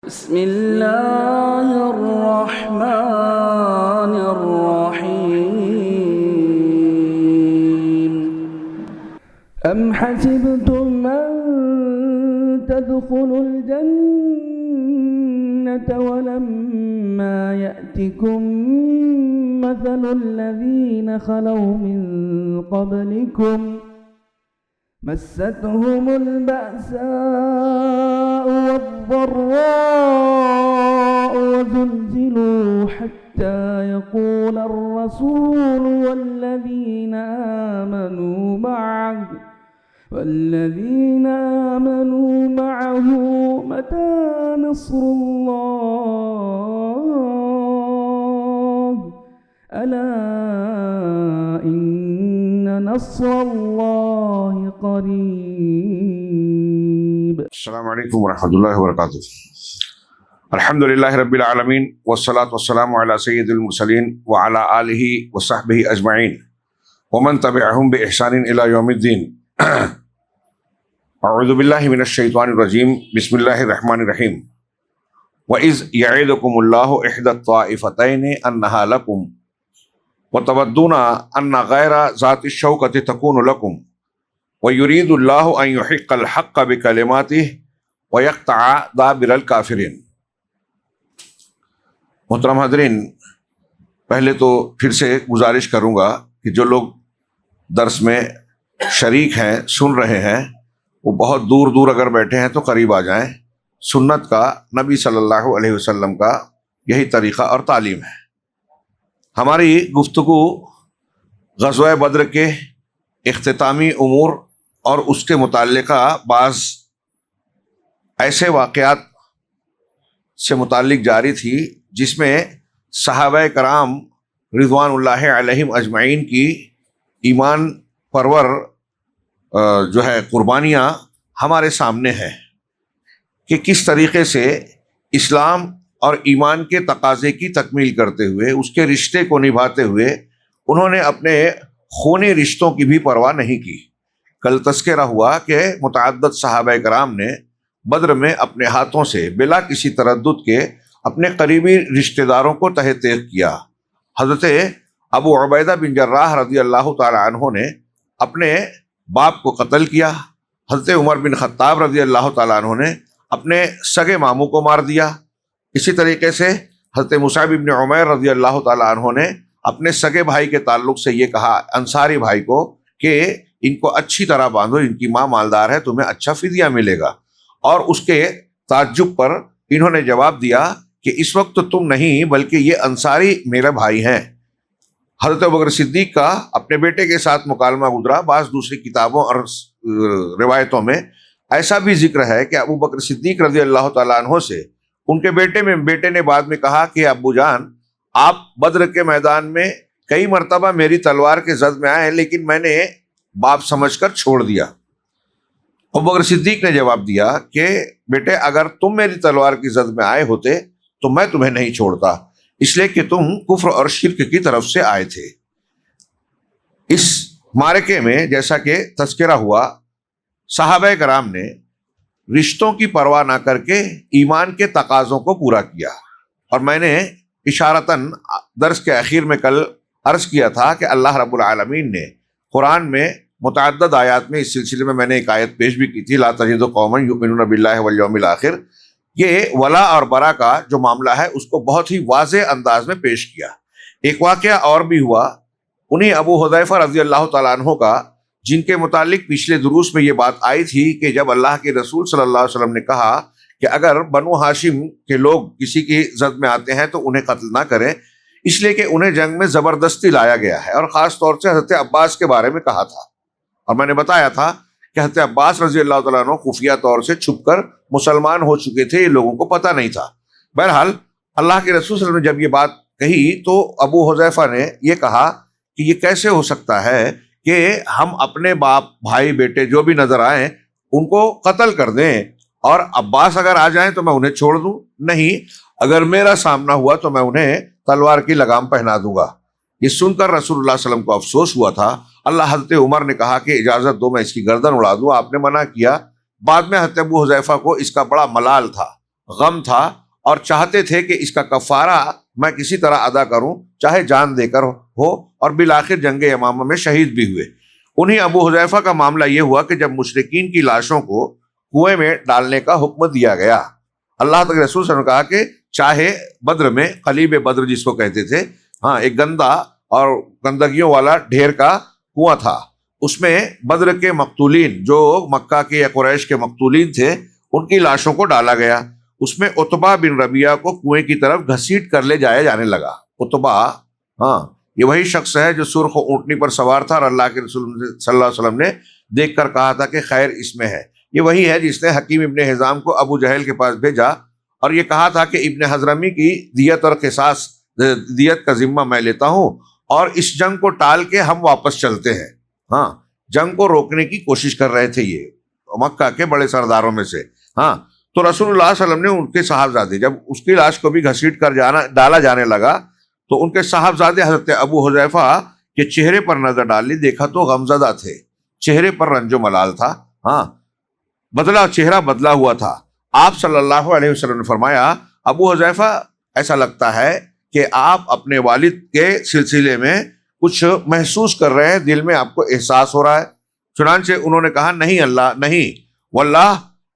بسم اللہ الرحمن الرحیم ام حسبتم ان تدخلوا الجنة ولما يأتكم مثل الذين خلوا من قبلكم مستهم البأساء والضراء وزلزلوا حتى يقول الرسول والذين آمنوا معه متى نصر الله ألا إن نصر الله قریب۔ السلام علیکم ورحمۃ اللہ وبرکاتہ۔ الحمدللہ رب العالمین والصلاة والسلام علی سید المرسلین وعلی آلہ وصحبہ اجمعین ومن تبعہم بإحسان الی یوم الدین۔ اعوذ باللہ من الشیطان الرجیم، بسم اللہ الرحمن الرحیم۔ وَإِذْ يَعِدُكُمُ اللَّهُ إِحْدَى الطَّائِفَتَيْنِ أَنَّهَا لَكُمْ وَتَوَدُّونَ أَنَّ غَيْرَ ذَاتِ الشَّوْكَةِ تَكُونُ لَكُمْ وَيُرِيدُ اللَّهُ أَن يُحِقَّ الْحَقَّ بِكَلِمَاتِهِ وَيَقْطَعَ دَابِرَ الْكَافِرِينَ۔ محترم حاضرین، پہلے تو پھر سے گزارش کروں گا کہ جو لوگ درس میں شریک ہیں، سن رہے ہیں، وہ بہت دور دور اگر بیٹھے ہیں تو قریب آ جائیں۔ سنت کا، نبی صلی اللہ علیہ وسلم کا یہی طریقہ اور تعلیم ہے۔ ہماری گفتگو غزوہ بدر کے اختتامی امور اور اس کے متعلقہ بعض ایسے واقعات سے متعلق جاری تھی جس میں صحابہ کرام رضوان اللہ علیہم اجمعین کی ایمان پرور جو ہے قربانیاں ہمارے سامنے ہیں کہ کس طریقے سے اسلام اور ایمان کے تقاضے کی تکمیل کرتے ہوئے، اس کے رشتے کو نبھاتے ہوئے انہوں نے اپنے خونی رشتوں کی بھی پرواہ نہیں کی۔ کل تذکرہ ہوا کہ متعدد صحابہ کرام نے بدر میں اپنے ہاتھوں سے بلا کسی تردد کے اپنے قریبی رشتہ داروں کو تہ تیغ کیا۔ حضرت ابو عبیدہ بن جراح رضی اللہ تعالی عنہ نے اپنے باپ کو قتل کیا۔ حضرت عمر بن خطاب رضی اللہ تعالی عنہ نے اپنے سگے ماموں کو مار دیا۔ اسی طریقے سے حضرت مصعب بن عمیر رضی اللہ تعالی عنہ نے اپنے سگے بھائی کے تعلق سے یہ کہا انصاری بھائی کو کہ ان کو اچھی طرح باندھو، ان کی ماں مالدار ہے، تمہیں اچھا فدیہ ملے گا۔ اور اس کے تعجب پر انہوں نے جواب دیا کہ اس وقت تو تم نہیں بلکہ یہ انصاری میرے بھائی ہیں۔ حضرت ابوبکر صدیق کا اپنے بیٹے کے ساتھ مکالمہ گزرا۔ بعض دوسری کتابوں اور روایتوں میں ایسا بھی ذکر ہے کہ ابوبکر صدیق رضی اللہ تعالیٰ عنہ سے ان کے بیٹے نے بعد میں کہا کہ ابو جان، آپ بدر کے میدان میں کئی مرتبہ میری تلوار کے زد میں آئے لیکن میں نے باپ سمجھ کر چھوڑ دیا۔ ابوبکر صدیق نے جواب دیا کہ بیٹے، اگر تم میری تلوار کی زد میں آئے ہوتے تو میں تمہیں نہیں چھوڑتا، اس لیے کہ تم کفر اور شرک کی طرف سے آئے تھے۔ اس معرکے میں جیسا کہ تذکرہ ہوا، صحابہ کرام نے رشتوں کی پرواہ نہ کر کے ایمان کے تقاضوں کو پورا کیا۔ اور میں نے اشارتاً درس کے اخیر میں کل عرض کیا تھا کہ اللہ رب العالمین نے قرآن میں متعدد آیات میں اس سلسلے میں نے ایک آیت پیش بھی کی تھی، لا تجد قوما یؤمنون باللہ والیوم الآخر۔ یہ ولا اور برا کا جو معاملہ ہے اس کو بہت ہی واضح انداز میں پیش کیا۔ ایک واقعہ اور بھی ہوا، انہیں ابو حذیفہ رضی اللہ تعالیٰ عنہ کا، جن کے متعلق پچھلے دروس میں یہ بات آئی تھی کہ جب اللہ کے رسول صلی اللہ علیہ وسلم نے کہا کہ اگر بنو ہاشم کے لوگ کسی کی زد میں آتے ہیں تو انہیں قتل نہ کریں، اس لیے کہ انہیں جنگ میں زبردستی لایا گیا ہے، اور خاص طور سے حضرت عباس کے بارے میں کہا تھا۔ اور میں نے بتایا تھا کہ حضرت عباس رضی اللہ تعالیٰ عنہ خفیہ طور سے چھپ کر مسلمان ہو چکے تھے، یہ لوگوں کو پتہ نہیں تھا۔ بہرحال اللہ کے رسول صلی اللہ علیہ وسلم نے جب یہ بات کہی تو ابو حذیفہ نے یہ کہا کہ یہ کیسے ہو سکتا ہے کہ ہم اپنے باپ، بھائی، بیٹے جو بھی نظر آئیں ان کو قتل کر دیں، اور عباس اگر آ جائیں تو میں انہیں چھوڑ دوں؟ نہیں، اگر میرا سامنا ہوا تو میں انہیں تلوار کی لگام پہنا دوں گا۔ یہ سن کر رسول اللہ صلی اللہ علیہ وسلم کو افسوس ہوا تھا۔ اللہ حضرت عمر نے کہا کہ اجازت دو میں اس کی گردن اڑا دوں، آپ نے منع کیا۔ بعد میں حضرت ابو حذیفہ کو اس کا بڑا ملال تھا، غم تھا اور چاہتے تھے کہ اس کا کفارہ میں کسی طرح ادا کروں، چاہے جان دے کر ہو، اور بالآخر جنگ یمامہ میں شہید بھی ہوئے۔ انہیں ابو حذیفہ کا معاملہ یہ ہوا کہ جب مشرکین کی لاشوں کو کنویں میں ڈالنے کا حکم دیا گیا، اللہ تعالی رسول صلی اللہ علیہ وسلم نے کہا کہ چاہے بدر میں قلیب بدر جس کو کہتے تھے، ایک گندا اور گندگیوں والا ڈھیر کا کنواں تھا، اس میں بدر کے مقتولین جو مکہ کے یا قریش کے مقتولین تھے ان کی لاشوں کو ڈالا گیا۔ اس میں عتبہ بن ربیعہ کو کنویں کی طرف گھسیٹ کر لے جایا جانے لگا۔ عتبہ یہ وہی شخص ہے جو سرخ اونٹنی پر سوار تھا اور اللہ کے رسول صلی اللہ علیہ وسلم نے دیکھ کر کہا تھا کہ خیر اس میں ہے۔ یہ وہی ہے جس نے حکیم ابن حزام کو ابو جہل کے پاس بھیجا اور یہ کہا تھا کہ ابن حضرمی کی دیت اور قصاص، دیت کا ذمہ میں لیتا ہوں اور اس جنگ کو ٹال کے ہم واپس چلتے ہیں۔ جنگ کو روکنے کی کوشش کر رہے تھے یہ مکہ کے بڑے سرداروں میں سے۔ تو رسول اللہ صلی اللہ علیہ وسلم نے ان کے صاحبزادے، جب اس کی لاش کو بھی گھسیٹ کر ڈالا جانے لگا تو ان کے صاحبزادے حضرت ابو حذیفہ کے چہرے پر نظر ڈالی، دیکھا تو غمزدہ تھے، چہرے پر رنج و ملال تھا، چہرہ بدلا ہوا تھا۔ آپ صلی اللہ علیہ وسلم نے فرمایا، ابو حذیفہ ایسا لگتا ہے کہ آپ اپنے والد کے سلسلے میں کچھ محسوس کر رہے ہیں، دل میں آپ کو احساس ہو رہا ہے۔ چنانچہ انہوں نے کہا، نہیں واللہ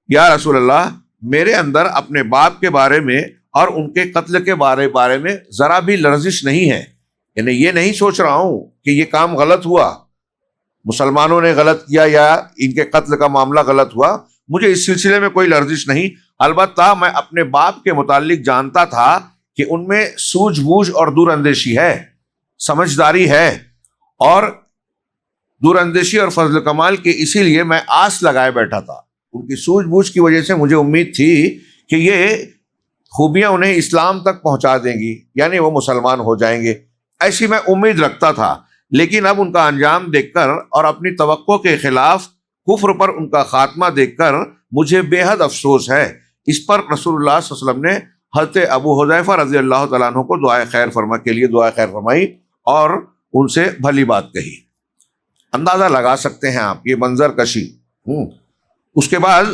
یا رسول اللہ، میرے اندر اپنے باپ کے بارے میں اور ان کے قتل کے بارے میں ذرا بھی لرزش نہیں ہے، یعنی یہ نہیں سوچ رہا ہوں کہ یہ کام غلط ہوا، مسلمانوں نے غلط کیا یا ان کے قتل کا معاملہ غلط ہوا، مجھے اس سلسلے میں کوئی لرزش نہیں۔ البتہ میں اپنے باپ کے متعلق جانتا تھا کہ ان میں سوجھ بوجھ اور دور اندیشی ہے، سمجھداری ہے اور دور اندیشی اور فضل کمال کی، اسی لیے میں آس لگائے بیٹھا تھا۔ ان کی سوجھ بوجھ کی وجہ سے مجھے امید تھی کہ یہ خوبیاں انہیں اسلام تک پہنچا دیں گی، یعنی وہ مسلمان ہو جائیں گے، ایسی میں امید رکھتا تھا۔ لیکن اب ان کا انجام دیکھ کر اور اپنی توقع کے خلاف کفر پر ان کا خاتمہ دیکھ کر مجھے بے حد افسوس ہے۔ اس پر رسول اللہ صلی اللہ علیہ وسلم نے حضرت ابو حذیفہ رضی اللہ تعالیٰ عنہ کو دعائے خیر فرمائی اور ان سے بھلی بات کہی۔ اندازہ لگا سکتے ہیں آپ یہ منظر کشی۔ اس کے بعد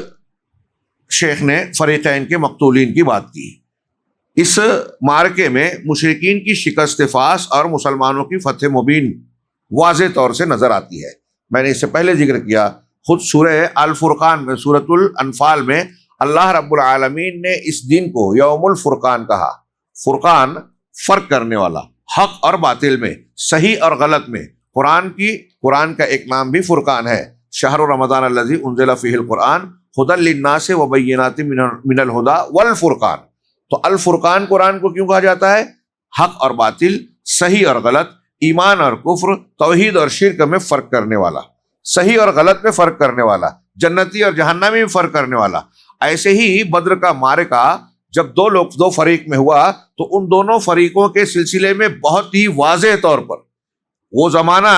شیخ نے فریقین کے مقتولین کی بات کی۔ اس معرکے میں مشرکین کی شکست فاس اور مسلمانوں کی فتح مبین واضح طور سے نظر آتی ہے۔ میں نے اس سے پہلے ذکر کیا، خود سورہ الفرقان میں، سورۃ الانفال میں اللہ رب العالمین نے اس دن کو یوم الفرقان کہا۔ فرقان فرق کرنے والا، حق اور باطل میں، صحیح اور غلط میں۔ قرآن کا ایک نام بھی فرقان ہے، شہر رمضان الذی انزل فیہ القرآن ھدی للناس وبینات من الھدی والفرقان۔ تو الفرقان قرآن کو کیوں کہا جاتا ہے؟ حق اور باطل، صحیح اور غلط، ایمان اور کفر، توحید اور شرک میں فرق کرنے والا، صحیح اور غلط میں فرق کرنے والا، جنتی اور جہنمی میں فرق کرنے والا۔ ایسے ہی بدر کا معرکہ جب دو فریق میں ہوا تو ان دونوں فریقوں کے سلسلے میں بہت ہی واضح طور پر، وہ زمانہ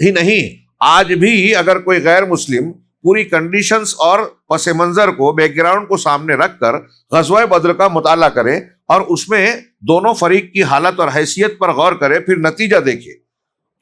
ہی نہیں، آج بھی اگر کوئی غیر مسلم پوری کنڈیشنز اور پس منظر کو، بیک گراؤنڈ کو سامنے رکھ کر غزوہ بدر کا مطالعہ کرے اور اس میں دونوں فریق کی حالت اور حیثیت پر غور کرے، پھر نتیجہ دیکھے،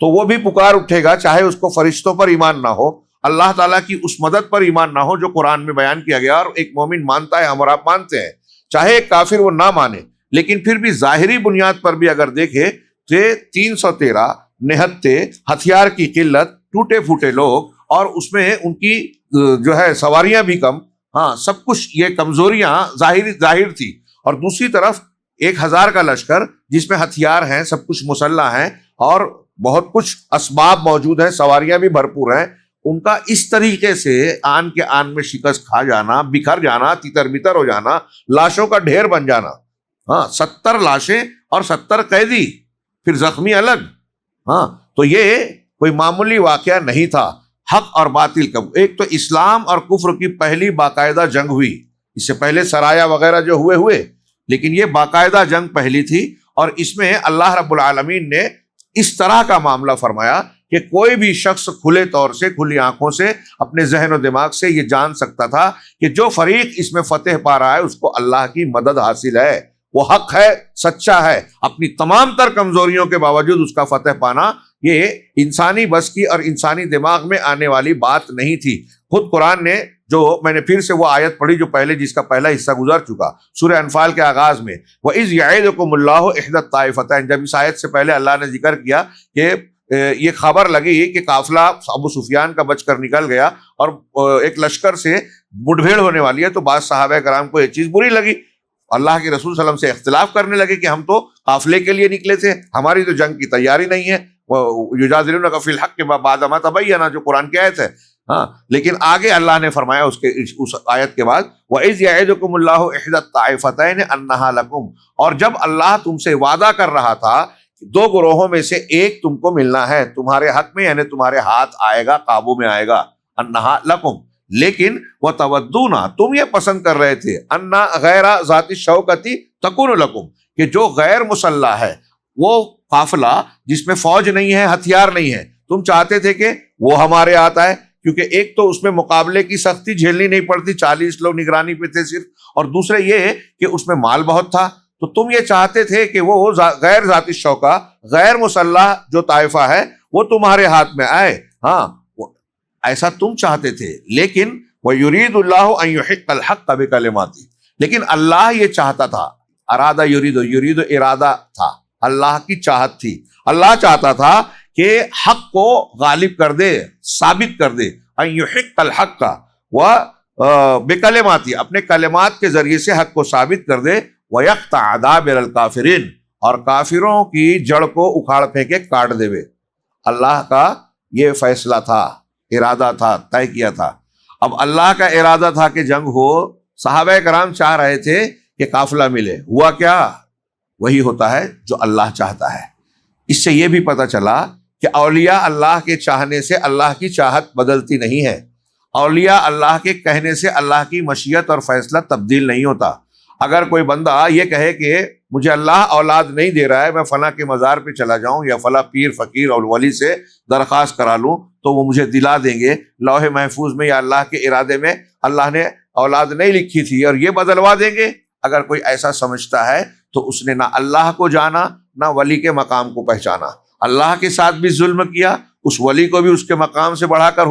تو وہ بھی پکار اٹھے گا، چاہے اس کو فرشتوں پر ایمان نہ ہو، اللہ تعالیٰ کی اس مدد پر ایمان نہ ہو جو قرآن میں بیان کیا گیا اور ایک مومن مانتا ہے، ہم اور آپ مانتے ہیں، چاہے ایک کافر وہ نہ مانے، لیکن پھر بھی ظاہری بنیاد پر بھی اگر دیکھے تو 313 نہتے، ہتھیار کی قلت، ٹوٹے پھوٹے لوگ اور اس میں ان کی جو ہے سواریاں بھی کم، سب کچھ یہ کمزوریاں ظاہر تھی، اور دوسری طرف 1000 کا لشکر جس میں ہتھیار ہیں، سب کچھ مسلح ہیں اور بہت کچھ اسباب موجود ہیں، سواریاں بھی بھرپور ہیں، ان کا اس طریقے سے آن کے آن میں شکست کھا جانا، بکھر جانا، تیتر بتر ہو جانا، لاشوں کا ڈھیر بن جانا، 70 لاشیں اور 70 قیدی، پھر زخمی الگ، تو یہ کوئی معمولی واقعہ نہیں تھا۔ حق اور باطل کا، ایک تو اسلام اور کفر کی پہلی باقاعدہ جنگ ہوئی، اس سے پہلے سرایا وغیرہ جو ہوئے، لیکن یہ باقاعدہ جنگ پہلی تھی، اور اس میں اللہ رب العالمین نے اس طرح کا معاملہ فرمایا کہ کوئی بھی شخص کھلے طور سے، کھلی آنکھوں سے، اپنے ذہن و دماغ سے یہ جان سکتا تھا کہ جو فریق اس میں فتح پا رہا ہے اس کو اللہ کی مدد حاصل ہے، وہ حق ہے، سچا ہے، اپنی تمام تر کمزوریوں کے باوجود اس کا فتح پانا یہ انسانی بس کی اور انسانی دماغ میں آنے والی بات نہیں تھی۔ خود قرآن نے جو میں نے پھر سے وہ آیت پڑھی جو پہلے جس کا پہلا حصہ گزر چکا سورہ انفال کے آغاز میں، وَإِذْ يَعِدُكُمُ اللَّهُ إِحْدَى الطَّائِفَتَيْنِ، جب اس آیت سے پہلے اللہ نے ذکر کیا کہ یہ خبر لگی کہ قافلہ ابو سفیان کا بچ کر نکل گیا اور ایک لشکر سے مٹ بھیڑ ہونے والی ہے، تو بعض صحابہ کرام کو یہ چیز بری لگی، اللہ کے رسول صلی اللہ علیہ وسلم سے اختلاف کرنے لگے کہ ہم تو قافلے کے لیے نکلے تھے، ہماری تو جنگ کی تیاری نہیں ہے، یجادلونک فی الحق بعد ما تبین، جو قرآن کی آیت ہے۔ ہاں، لیکن آگے اللہ نے فرمایا اس آیت کے بعد وَإِذْ يَعِدُكُمُ اللَّهُ إِحْدَى الطَّائِفَتَيْنِ أَنَّهَا لَكُمْ، اور جب اللہ تم سے وعدہ کر رہا تھا دو گروہوں میں سے ایک تم کو ملنا ہے تمہارے حق میں، یعنی تمہارے ہاتھ آئے گا، قابو میں آئے گا، أَنَّهَا لَكُمْ، لیکن وَتَوَدُّونَ، تم یہ پسند کر رہے تھے، أَنَّ غَيْرَ ذَاتِ الشَّوْكَةِ تَكُونُ لَكُمْ، کہ جو غیر مسلح ہے، وہ قافلہ جس میں فوج نہیں ہے، ہتھیار نہیں ہے، تم چاہتے تھے کہ وہ ہمارے ہاتھ آئے، کیونکہ ایک تو اس میں مقابلے کی سختی جھیلنی نہیں پڑتی، 40 لوگ نگرانی پہ تھے صرف، اور دوسرے یہ کہ اس میں مال بہت تھا، تو تم یہ چاہتے تھے کہ وہ غیر ذاتی شوکا، غیر مسلح جو طائفہ ہے وہ تمہارے ہاتھ میں آئے، ہاں ایسا تم چاہتے تھے، لیکن وَيُرِيدُ اللَّهُ أَن يُحِقَّ الْحَقَّ بِكَلِمَاتِهِ، لیکن اللہ یہ چاہتا تھا، ارادہ یرید ارادہ تھا، اللہ کی چاہت تھی، اللہ چاہتا تھا کہ حق کو غالب کر دے، ثابت کر دے، ان یحق الحق بکلماتی، اپنے کلمات کے ذریعے سے حق کو ثابت کر دے، ویقطع دابر الکافرین، اور کافروں کی جڑ کو اکھاڑ پھینکے کاٹ دے وے۔ اللہ کا یہ فیصلہ تھا، ارادہ تھا، طے کیا تھا۔ اب اللہ کا ارادہ تھا کہ جنگ ہو، صحابہ کرام چاہ رہے تھے کہ قافلہ ملے، ہوا کیا؟ وہی ہوتا ہے جو اللہ چاہتا ہے۔ اس سے یہ بھی پتہ چلا کہ اولیاء اللہ کے چاہنے سے اللہ کی چاہت بدلتی نہیں ہے، اولیاء اللہ کے کہنے سے اللہ کی مشیت اور فیصلہ تبدیل نہیں ہوتا۔ اگر کوئی بندہ یہ کہے کہ مجھے اللہ اولاد نہیں دے رہا ہے، میں فلاں کے مزار پہ چلا جاؤں یا فلاں پیر فقیر اور ولی سے درخواست کرا لوں تو وہ مجھے دلا دیں گے، لوح محفوظ میں یا اللہ کے ارادے میں اللہ نے اولاد نہیں لکھی تھی اور یہ بدلوا دیں گے، اگر کوئی ایسا سمجھتا ہے تو اس نے نہ اللہ کو جانا نہ ولی کے مقام کو پہچانا، اللہ کے ساتھ بھی ظلم کیا، اس ولی کو بھی اس کے مقام سے بڑھا کر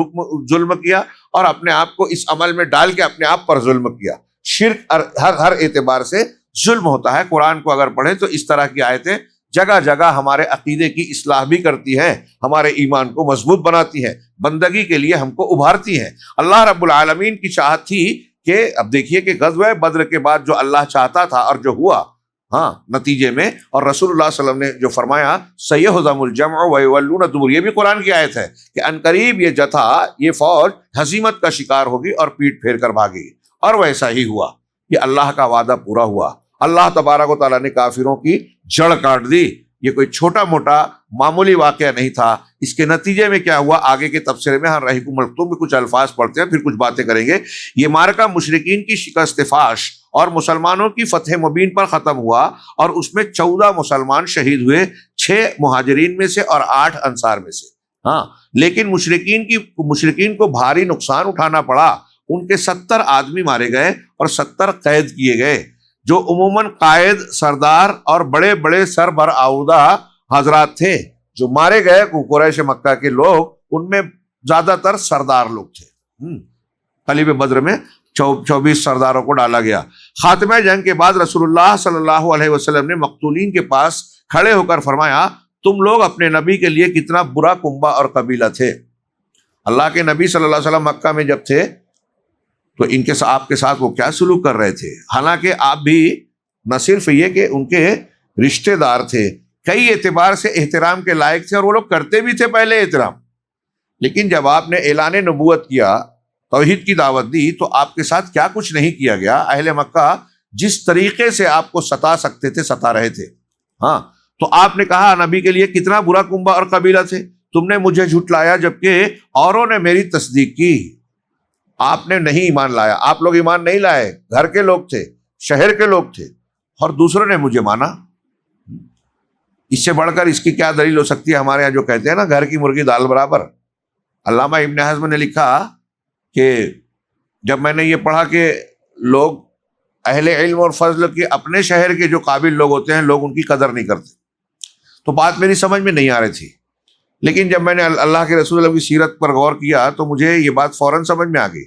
ظلم کیا، اور اپنے آپ کو اس عمل میں ڈال کے اپنے آپ پر ظلم کیا۔ شرک ہر اعتبار سے ظلم ہوتا ہے۔ قرآن کو اگر پڑھیں تو اس طرح کی آیتیں جگہ جگہ ہمارے عقیدے کی اصلاح بھی کرتی ہیں، ہمارے ایمان کو مضبوط بناتی ہیں، بندگی کے لیے ہم کو ابھارتی ہیں۔ اللہ رب العالمین کی چاہت تھی کہ اب دیکھیے کہ غزوہ بدر کے بعد جو اللہ چاہتا تھا اور جو ہوا، ہاں نتیجے میں، اور رسول اللہ صلی اللہ علیہ وسلم نے جو فرمایا سیہزم الجمع ویولون الدبر، یہ بھی قرآن کی آیت ہے کہ عنقریب یہ جتھا، یہ فوج ہزیمت کا شکار ہوگی اور پیٹ پھیر کر بھاگے گی، اور ویسا ہی ہوا۔ یہ اللہ کا وعدہ پورا ہوا، اللہ تبارک و تعالیٰ نے کافروں کی جڑ کاٹ دی۔ یہ کوئی چھوٹا موٹا معمولی واقعہ نہیں تھا۔ اس کے نتیجے میں کیا ہوا آگے کے تبصرے میں ہم رحیق المختوم میں کچھ الفاظ پڑھتے ہیں، پھر کچھ باتیں کریں گے۔ یہ معرکہ مشرکین کی شکست فاش اور مسلمانوں کی فتح مبین پر ختم ہوا، اور اس میں 14 مسلمان شہید ہوئے، 6 مہاجرین میں سے اور 8 انصار میں سے۔ ہاں، لیکن مشرکین کو بھاری نقصان اٹھانا پڑا، ان کے 70 آدمی مارے گئے اور 70 قید کیے گئے، جو عموماً قائد، سردار اور بڑے بڑے سربراہدہ حضرات تھے۔ جو مارے گئے قریش مکہ کے لوگ، ان میں زیادہ تر سردار لوگ تھے۔ قلیب بدر میں 24 سرداروں کو ڈالا گیا۔ خاتمہ جنگ کے بعد رسول اللہ صلی اللہ علیہ وسلم نے مقتولین کے پاس کھڑے ہو کر فرمایا، تم لوگ اپنے نبی کے لیے کتنا برا کنبہ اور قبیلہ تھے۔ اللہ کے نبی صلی اللہ علیہ وسلم مکہ میں جب تھے تو آپ کے ساتھ وہ کیا سلوک کر رہے تھے، حالانکہ آپ بھی نہ صرف یہ کہ ان کے رشتہ دار تھے، کئی اعتبار سے احترام کے لائق تھے، اور وہ لوگ کرتے بھی تھے پہلے احترام، لیکن جب آپ نے اعلان نبوت کیا، توحید کی دعوت دی، تو آپ کے ساتھ کیا کچھ نہیں کیا گیا۔ اہل مکہ جس طریقے سے آپ کو ستا سکتے تھے ستا رہے تھے۔ ہاں، تو آپ نے کہا نبی کے لیے کتنا برا کنبہ اور قبیلہ تھے، تم نے مجھے جھٹلایا جبکہ اوروں نے میری تصدیق کی۔ آپ نے نہیں ایمان لایا، آپ لوگ ایمان نہیں لائے، گھر کے لوگ تھے، شہر کے لوگ تھے، اور دوسروں نے مجھے مانا۔ اس سے بڑھ کر اس کی کیا دلیل ہو سکتی ہے؟ ہمارے یہاں جو کہتے ہیں نا، گھر کی مرغی دال برابر۔ علامہ ابن حزم نے لکھا کہ جب میں نے یہ پڑھا کہ لوگ اہل علم اور فضل کے اپنے شہر کے جو قابل لوگ ہوتے ہیں، لوگ ان کی قدر نہیں کرتے، تو بات میری سمجھ میں نہیں آ رہی تھی، لیکن جب میں نے اللہ کے رسول اللہ کی سیرت پر غور کیا تو مجھے یہ بات فوراً سمجھ میں آ گئی۔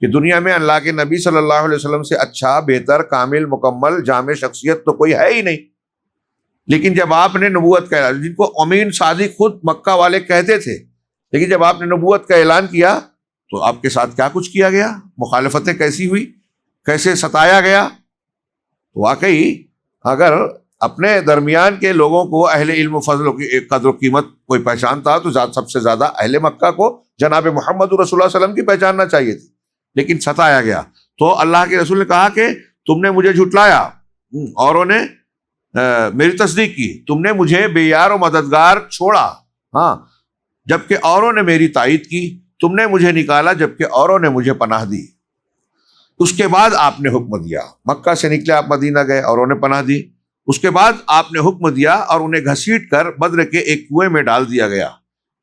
کہ دنیا میں اللہ کے نبی صلی اللہ علیہ وسلم سے اچھا، بہتر، کامل، مکمل، جامع شخصیت تو کوئی ہے ہی نہیں۔ لیکن جب آپ نے نبوت کا اعلان، جن کو امین صادق خود مکہ والے کہتے تھے، لیکن جب آپ نے نبوت کا اعلان کیا تو آپ کے ساتھ کیا کچھ کیا گیا، مخالفتیں کیسی ہوئی، کیسے ستایا گیا۔ واقعی اگر اپنے درمیان کے لوگوں کو اہل علم و فضل کی قدر و قیمت کوئی پہچانتا تو سب سے زیادہ اہل مکہ کو جناب محمد رسول اللہ صلی اللہ علیہ وسلم کی پہچاننا چاہیے تھی، لیکن ستایا گیا۔ تو اللہ کے رسول نے کہا کہ تم نے مجھے جھٹلایا، اوروں نے میری تصدیق کی، تم نے مجھے بے یار و مددگار چھوڑا، ہاں، جبکہ اوروں نے میری تائید کی، تم نے مجھے نکالا جبکہ اوروں نے مجھے پناہ دی۔ اس کے بعد آپ نے حکم دیا، مکہ سے نکلے آپ مدینہ گئے، اوروں نے پناہ دی۔ اس کے بعد آپ نے حکم دیا اور انہیں گھسیٹ کر بدر کے ایک کنویں میں ڈال دیا گیا۔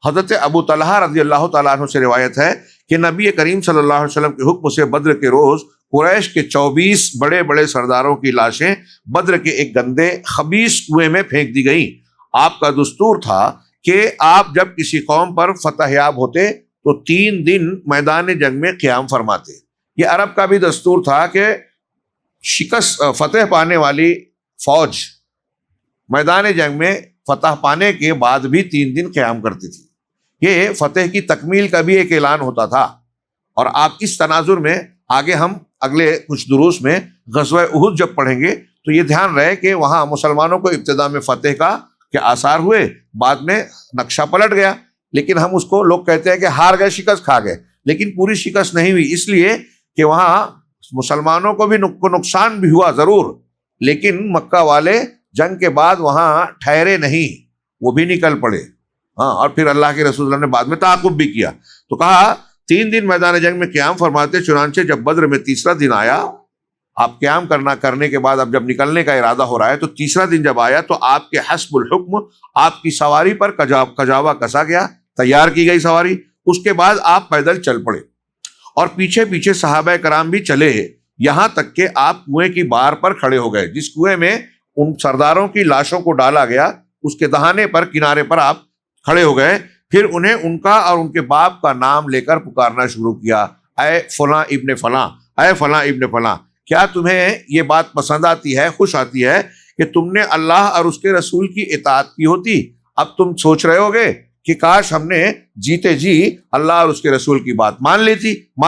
حضرت ابو طلحہ رضی اللہ تعالیٰ عنہ سے روایت ہے کہ نبی کریم صلی اللہ علیہ وسلم کے حکم سے بدر کے روز قریش کے 24 بڑے بڑے سرداروں کی لاشیں بدر کے ایک گندے خبیث کنویں میں پھینک دی گئیں۔ آپ کا دستور تھا کہ آپ جب کسی قوم پر فتح یاب ہوتے تو 3 دن میدان جنگ میں قیام فرماتے۔ یہ عرب کا بھی دستور تھا کہ شکست فتح پانے والی فوج میدان جنگ میں فتح پانے کے بعد بھی 3 دن قیام کرتی تھی۔ یہ فتح کی تکمیل کا بھی ایک اعلان ہوتا تھا۔ اور آپ اس تناظر میں آگے ہم اگلے کچھ دروس میں غزوہ احد جب پڑھیں گے تو یہ دھیان رہے کہ وہاں مسلمانوں کو ابتدا میں فتح کا کہ آثار ہوئے، بعد میں نقشہ پلٹ گیا، لیکن ہم اس کو لوگ کہتے ہیں کہ ہار گئے، شکست کھا گئے، لیکن پوری شکست نہیں ہوئی، اس لیے کہ وہاں مسلمانوں کو بھی نقصان بھی ہوا ضرور، لیکن مکہ والے جنگ کے بعد وہاں ٹھہرے نہیں، وہ بھی نکل پڑے، ہاں، اور پھر اللہ کے رسول اللہ نے بعد میں تعاقب بھی کیا۔ تو کہا 3 دن میدان جنگ میں قیام فرماتے، چنانچہ جب بدر میں تیسرا دن آیا، آپ قیام کرنے کے بعد اب جب نکلنے کا ارادہ ہو رہا ہے تو تیسرا دن جب آیا تو آپ کے حسب الحکم آپ کی سواری پر کجاوا کسا گیا، تیار کی گئی سواری، اس کے بعد آپ پیدل چل پڑے اور پیچھے پیچھے صحابہ کرام بھی چلے، یہاں تک کہ آپ کنویں کی بار پر کھڑے ہو گئے۔ جس کنویں میں ان سرداروں کی لاشوں کو ڈالا گیا اس کے دہانے پر کنارے پر آپ کھڑے ہو گئے، پھر انہیں ان کا اور ان کے باپ کا نام لے کر پکارنا شروع کیا، اے فلاں ابن فلاں، اے فلاں ابن فلاں، کیا تمہیں یہ بات پسند آتی ہے، خوش آتی ہے کہ تم نے اللہ اور اس کے رسول کی اطاعت کی ہوتی؟ اب تم سوچ رہے ہوگے کہ کاش ہم نے جیتے جی اللہ اور اس کے رسول کی بات مان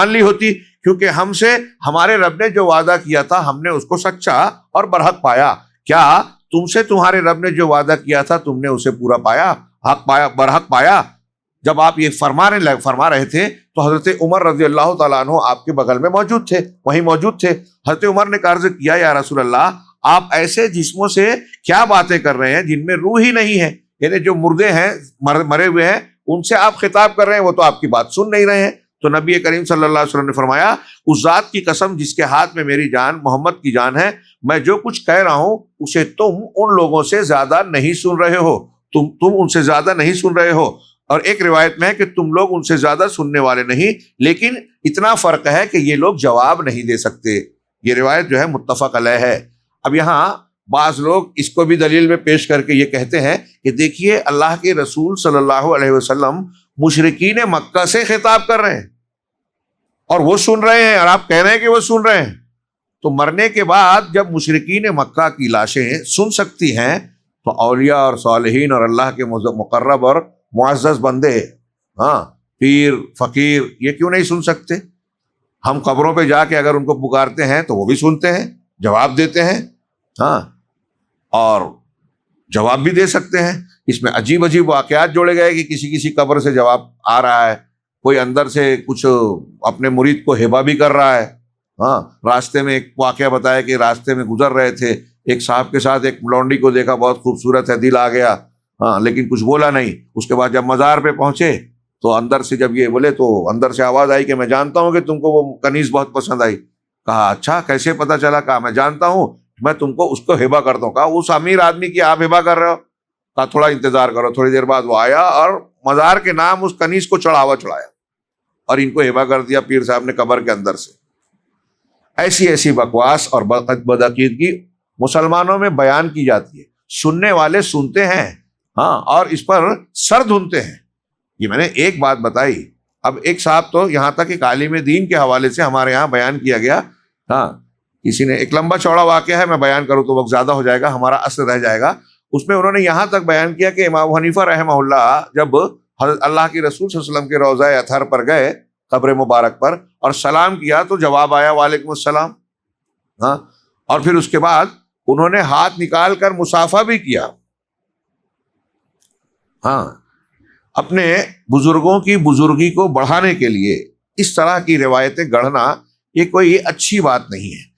لی ہوتی، کیونکہ ہم سے ہمارے رب نے جو وعدہ کیا تھا ہم نے اس کو سچا اور برحق پایا۔ کیا تم سے تمہارے رب نے جو وعدہ کیا تھا تم نے اسے پورا پایا، حق پایا، برحق پایا؟ جب آپ یہ فرما رہے تھے تو حضرت عمر رضی اللہ تعالیٰ عنہ آپ کے بغل میں موجود تھے، وہیں موجود تھے۔ حضرت عمر نے عرض کیا، یا رسول اللہ، آپ ایسے جسموں سے کیا باتیں کر رہے ہیں جن میں روح ہی نہیں ہے، یعنی جو مردے ہیں، مرے ہوئے ہیں، ان سے آپ خطاب کر رہے ہیں، وہ تو آپ کی بات سن نہیں رہے ہیں۔ تو نبی کریم صلی اللہ علیہ وسلم نے فرمایا، اس ذات کی قسم جس کے ہاتھ میں میری جان محمد کی جان ہے، میں جو کچھ کہہ رہا ہوں اسے تم ان لوگوں سے زیادہ نہیں سن رہے ہو، تم ان سے زیادہ نہیں سن رہے ہو۔ اور ایک روایت میں ہے کہ تم لوگ ان سے زیادہ سننے والے نہیں، لیکن اتنا فرق ہے کہ یہ لوگ جواب نہیں دے سکتے۔ یہ روایت جو ہے متفق علیہ ہے۔ اب یہاں بعض لوگ اس کو بھی دلیل میں پیش کر کے یہ کہتے ہیں کہ دیکھیے اللہ کے رسول صلی اللہ علیہ وسلم مشرکین مکہ سے خطاب کر رہے ہیں اور وہ سن رہے ہیں، اور آپ کہہ رہے ہیں کہ وہ سن رہے ہیں۔ تو مرنے کے بعد جب مشرکین مکہ کی لاشیں سن سکتی ہیں تو اولیاء اور صالحین اور اللہ کے مقرب اور معزز بندے، ہاں، پیر فقیر، یہ کیوں نہیں سن سکتے؟ ہم قبروں پہ جا کے اگر ان کو پکارتے ہیں تو وہ بھی سنتے ہیں، جواب دیتے ہیں، ہاں، اور جواب بھی دے سکتے ہیں۔ اس میں عجیب عجیب واقعات جوڑے گئے کہ کسی قبر سے جواب آ رہا ہے، کوئی اندر سے کچھ اپنے مرید کو ہبہ بھی کر رہا ہے۔ ہاں، راستے میں ایک واقعہ بتایا کہ راستے میں گزر رہے تھے، ایک صاحب کے ساتھ ایک لونڈی کو دیکھا، بہت خوبصورت ہے، دل آ گیا، ہاں، لیکن کچھ بولا نہیں۔ اس کے بعد جب مزار پہ پہنچے تو اندر سے جب یہ بولے تو اندر سے آواز آئی کہ میں جانتا ہوں کہ تم کو وہ کنیز بہت پسند آئی۔ کہا اچھا، کیسے پتا چلا؟ کہا میں جانتا ہوں، میں تم کو اس کو ہبہ کرتا ہوں۔ کہا اس امیر آدمی کی آپ ہبہ کر رہے ہو؟ کہا تھوڑا انتظار کرو۔ تھوڑی دیر بعد وہ آیا اور مزار کے نام اس کنیز کو چڑھاوا چڑھایا اور ان کو ہبہ کر دیا پیر صاحب نے قبر کے اندر سے۔ ایسی بکواس اور بدعقیدگی مسلمانوں میں بیان کی جاتی ہے، سننے والے سنتے ہیں، ہاں، اور اس پر سر دھنتے ہیں۔ یہ میں نے ایک بات بتائی، اب ایک صاحب تو یہاں تک کہ عالم دین کے حوالے سے ہمارے یہاں بیان کیا گیا، ہاں کسی نے ایک لمبا چوڑا واقعہ ہے، میں بیان کروں تو وقت زیادہ ہو جائے گا، ہمارا اثر رہ جائے گا، اس میں انہوں نے یہاں تک بیان کیا کہ امام حنیفہ رحمہ اللہ جب حضرت اللہ کے رسول صلی اللہ علیہ وسلم کے روضہ اطہر پر گئے، قبر مبارک پر، اور سلام کیا تو جواب آیا وعلیکم السلام، ہاں، اور پھر اس کے بعد انہوں نے ہاتھ نکال کر مصافحہ بھی کیا۔ ہاں، اپنے بزرگوں کی بزرگی کو بڑھانے کے لیے اس طرح کی روایتیں گڑھنا یہ کوئی اچھی بات نہیں ہے۔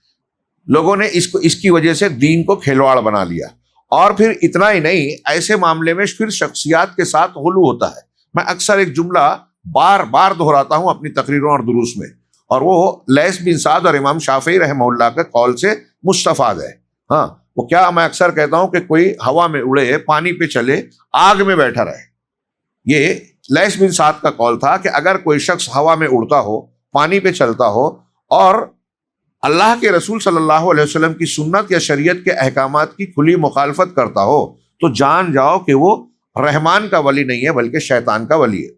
لوگوں نے اس کی وجہ سے دین کو کھلواڑ بنا لیا، اور پھر اتنا ہی نہیں، ایسے معاملے میں پھر شخصیات کے ساتھ غلو ہوتا ہے۔ میں اکثر ایک جملہ بار بار دہراتا ہوں اپنی تقریروں اور دروس میں، اور وہ لیث بن سعد اور امام شافعی رحمہ اللہ کے قول سے مستفاد ہے۔ ہاں، وہ کیا، میں اکثر کہتا ہوں کہ کوئی ہوا میں اڑے، پانی پہ چلے، آگ میں بیٹھا رہے۔ یہ لیث بن سعد کا قول تھا کہ اگر کوئی شخص ہوا میں اڑتا ہو، پانی پہ چلتا ہو، اور اللہ کے رسول صلی اللہ علیہ وسلم کی سنت یا شریعت کے احکامات کی کھلی مخالفت کرتا ہو، تو جان جاؤ کہ وہ رحمان کا ولی نہیں ہے بلکہ شیطان کا ولی ہے۔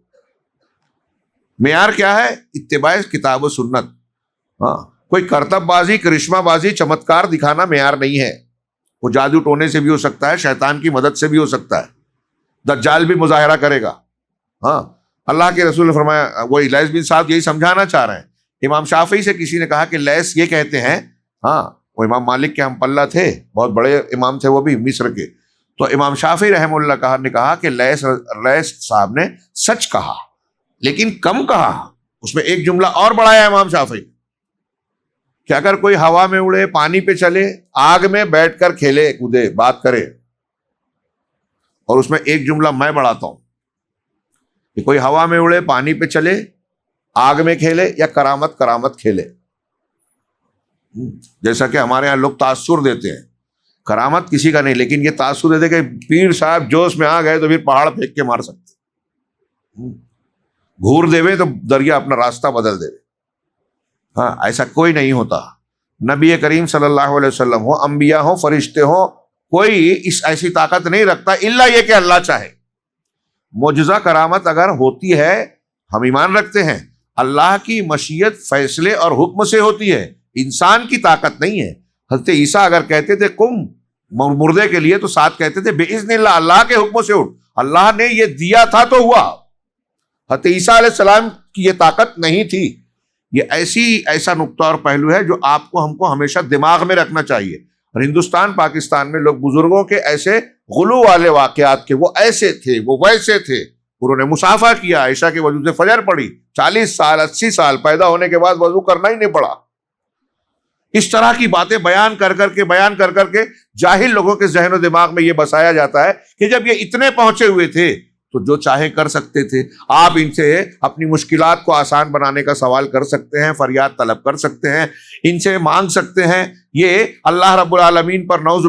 معیار کیا ہے؟ اتباع کتاب و سنت۔ ہاں، کوئی کرتب بازی، کرشمہ بازی، چمتکار دکھانا معیار نہیں ہے۔ وہ جادو ٹونے سے بھی ہو سکتا ہے، شیطان کی مدد سے بھی ہو سکتا ہے، دجال بھی مظاہرہ کرے گا۔ ہاں، اللہ کے رسول نے فرمایا، وہی لیث بن سعد یہی سمجھانا چاہ رہے ہیں۔ امام شافعی سے کسی نے کہا کہ لیث یہ کہتے ہیں، ہاں وہ امام مالک کے ہم پلہ تھے، بہت بڑے امام تھے وہ بھی مصر کے، تو امام شافعی رحمہ اللہ نے کہا کہ لیث صاحب نے سچ کہا لیکن کم کہا۔ اس میں ایک جملہ اور بڑھایا امام شافعی کہ اگر کوئی ہوا میں اڑے، پانی پہ چلے، آگ میں بیٹھ کر کھیلے کودے، بات کرے، اور اس میں ایک جملہ میں بڑھاتا ہوں کہ کوئی ہوا میں اڑے، پانی پہ چلے، آگ میں کھیلے، یا کرامت کھیلے۔ جیسا کہ ہمارے یہاں لوگ تاثر دیتے ہیں، کرامت کسی کا نہیں، لیکن یہ تاثر دیتے کہ پیر صاحب جوش میں آ گئے تو پھر پہاڑ پھینک کے مار سکتے، گھور دے تو دریا اپنا راستہ بدل دے۔ ہاں، ایسا کوئی نہیں ہوتا۔ نبی کریم صلی اللہ علیہ وسلم ہو، انبیاء ہو، فرشتے ہو، کوئی ایسی طاقت نہیں رکھتا الا یہ کہ اللہ چاہے۔ معجزہ کرامت اگر ہوتی ہے، ہم ایمان رکھتے ہیں اللہ کی مشیت، فیصلے اور حکم سے ہوتی ہے، انسان کی طاقت نہیں ہے۔ حضرت عیسیٰ اگر کہتے تھے کم مردے کے لیے، تو ساتھ کہتے تھے باذن اللہ، اللہ کے حکم سے اٹھ، اللہ نے یہ دیا تھا تو ہوا۔ حضرت عیسیٰ علیہ السلام کی یہ طاقت نہیں تھی۔ یہ ایسا نقطہ اور پہلو ہے جو آپ کو ہم کو ہمیشہ دماغ میں رکھنا چاہیے۔ اور ہندوستان پاکستان میں لوگ بزرگوں کے ایسے غلو والے واقعات کے، وہ ایسے تھے، وہ ویسے تھے، انہوں نے مصافحہ کیا، عشاء کے وضو سے فجر پڑی، 40 سال 80 سال پیدا ہونے کے بعد وضو کرنا ہی نہیں پڑا۔ اس طرح کی باتیں بیان کر کر کے جاہل لوگوں کے ذہن و دماغ میں یہ بسایا جاتا ہے کہ جب یہ اتنے پہنچے ہوئے تھے تو جو چاہے کر سکتے تھے۔ آپ ان سے اپنی مشکلات کو آسان بنانے کا سوال کر سکتے ہیں، فریاد طلب کر سکتے ہیں، ان سے مانگ سکتے ہیں۔ یہ اللہ رب العالمین پر نعوذ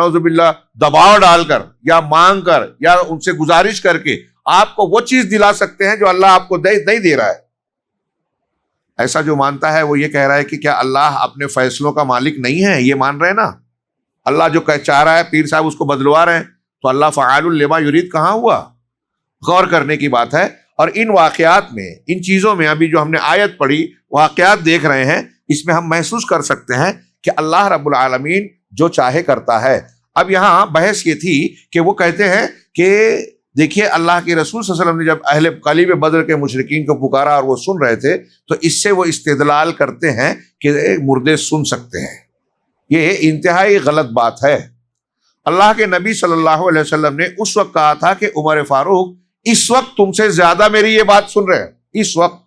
باللہ دباؤ ڈال کر یا مانگ کر یا ان سے گزارش کر کے آپ کو وہ چیز دلا سکتے ہیں جو اللہ آپ کو نہیں دے رہا ہے۔ ایسا جو مانتا ہے وہ یہ کہہ رہا ہے کہ کیا اللہ اپنے فیصلوں کا مالک نہیں ہے؟ یہ مان رہے ہیں نا، اللہ جو چاہ رہا ہے پیر صاحب اس کو بدلوا رہے ہیں، تو اللہ فعال لما یرید کہاں ہوا؟ غور کرنے کی بات ہے۔ اور ان واقعات میں، ان چیزوں میں، ابھی جو ہم نے آیت پڑھی، واقعات دیکھ رہے ہیں، اس میں ہم محسوس کر سکتے ہیں کہ اللہ رب العالمین جو چاہے کرتا ہے۔ اب یہاں بحث یہ تھی کہ وہ کہتے ہیں کہ دیکھیے اللہ کے رسول صلی اللہ علیہ وسلم نے جب اہل قلیب بدر کے مشرکین کو پکارا اور وہ سن رہے تھے، تو اس سے وہ استدلال کرتے ہیں کہ مردے سن سکتے ہیں۔ یہ انتہائی غلط بات ہے۔ اللہ کے نبی صلی اللہ علیہ وسلم نے اس وقت کہا تھا کہ عمر فاروق اس وقت تم سے زیادہ میری یہ بات سن رہے ہیں، اس وقت۔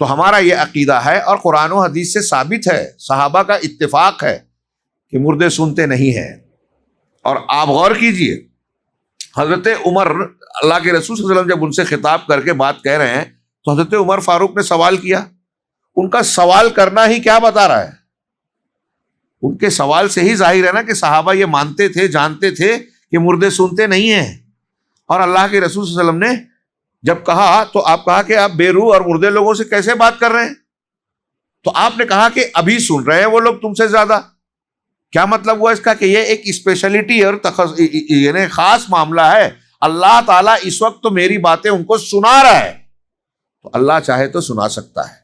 تو ہمارا یہ عقیدہ ہے اور قرآن و حدیث سے ثابت ہے، صحابہ کا اتفاق ہے کہ مردے سنتے نہیں ہیں۔ اور آپ غور کیجئے، حضرت عمر، اللہ کے رسول صلی اللہ علیہ وسلم جب ان سے خطاب کر کے بات کہہ رہے ہیں تو حضرت عمر فاروق نے سوال کیا۔ ان کا سوال کرنا ہی کیا بتا رہا ہے؟ ان کے سوال سے ہی ظاہر ہے نا کہ صحابہ یہ مانتے تھے، جانتے تھے کہ مردے سنتے نہیں ہیں۔ اور اللہ کے رسول صلی اللہ علیہ وسلم نے جب کہا تو آپ کہا کہ آپ بے روح اور مردے لوگوں سے کیسے بات کر رہے ہیں؟ تو آپ نے کہا کہ ابھی سن رہے ہیں وہ لوگ تم سے زیادہ۔ کیا مطلب ہوا اس کا؟ کہ یہ ایک اسپیشلٹی اور یعنی خاص معاملہ ہے۔ اللہ تعالیٰ اس وقت تو میری باتیں ان کو سنا رہا ہے، تو اللہ چاہے تو سنا سکتا ہے۔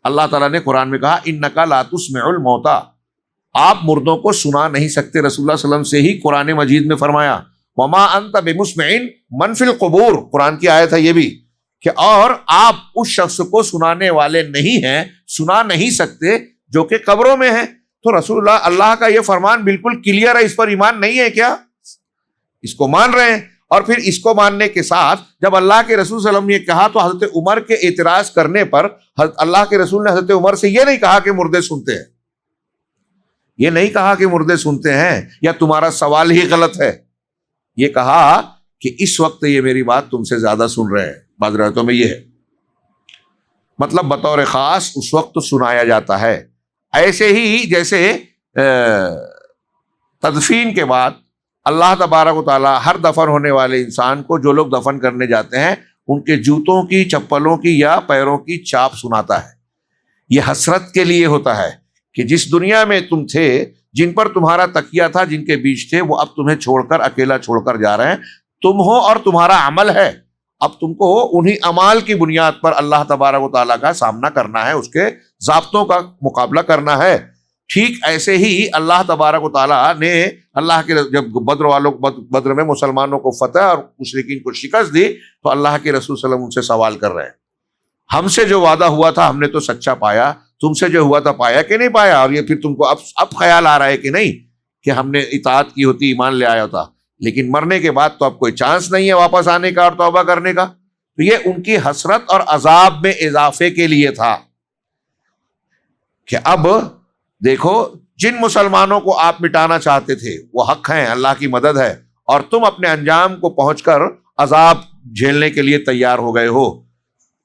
اللہ تعالیٰ نے قرآن میں کہا انک لا تسمع الموتیٰ، آپ مردوں کو سنا نہیں سکتے۔ رسول اللہ صلی اللہ علیہ وسلم سے ہی قرآن مجید میں فرمایا وما انت بمسمع من فی القبور، قرآن کی آیت ہے یہ بھی کہ اور آپ اس شخص کو سنانے والے نہیں ہیں، سنا نہیں سکتے جو کہ قبروں میں ہیں۔ تو رسول اللہ کا یہ فرمان بالکل کلیئر ہے، اس پر ایمان نہیں ہے کیا؟ اس کو مان رہے ہیں۔ اور پھر اس کو ماننے کے ساتھ جب اللہ کے رسول صلی اللہ علیہ وسلم نے کہا تو حضرت عمر کے اعتراض کرنے پر اللہ کے رسول نے حضرت عمر سے یہ نہیں کہا کہ مردے سنتے ہیں، یہ نہیں کہا کہ مردے سنتے ہیں یا تمہارا سوال ہی غلط ہے، یہ کہا کہ اس وقت یہ میری بات تم سے زیادہ سن رہے ہیں۔ بعض روایتوں میں یہ ہے، مطلب بطور خاص اس وقت سنایا جاتا ہے۔ ایسے ہی جیسے تدفین کے بعد اللہ تبارک و تعالیٰ ہر دفن ہونے والے انسان کو جو لوگ دفن کرنے جاتے ہیں ان کے جوتوں کی، چپلوں کی یا پیروں کی چھاپ سناتا ہے۔ یہ حسرت کے لیے ہوتا ہے کہ جس دنیا میں تم تھے، جن پر تمہارا تکیہ تھا، جن کے بیچ تھے، وہ اب تمہیں چھوڑ کر اکیلا چھوڑ کر جا رہے ہیں۔ تم ہو اور تمہارا عمل ہے، اب تم کو انہی اعمال کی بنیاد پر اللہ تبارک و تعالیٰ کا سامنا کرنا ہے، اس کے ضابطوں کا مقابلہ کرنا ہے۔ ٹھیک ایسے ہی اللہ تبارک و تعالیٰ نے اللہ کے جب بدر میں مسلمانوں کو فتح اور مشرکین کو شکست دی تو اللہ کے رسول صلی اللہ علیہ وسلم ان سے سوال کر رہے ہیں ہم سے جو وعدہ ہوا تھا ہم نے تو سچا پایا، تم سے جو ہوا تھا پایا کہ نہیں پایا؟ اور یہ پھر تم کو اب خیال آ رہا ہے کہ نہیں کہ ہم نے اطاعت کی ہوتی، ایمان لے آیا ہوتا، لیکن مرنے کے بعد تو اب کوئی چانس نہیں ہے واپس آنے کا اور توبہ کرنے کا۔ تو یہ ان کی حسرت اور عذاب میں اضافے کے لیے تھا کہ اب دیکھو جن مسلمانوں کو آپ مٹانا چاہتے تھے وہ حق ہیں، اللہ کی مدد ہے، اور تم اپنے انجام کو پہنچ کر عذاب جھیلنے کے لیے تیار ہو گئے ہو۔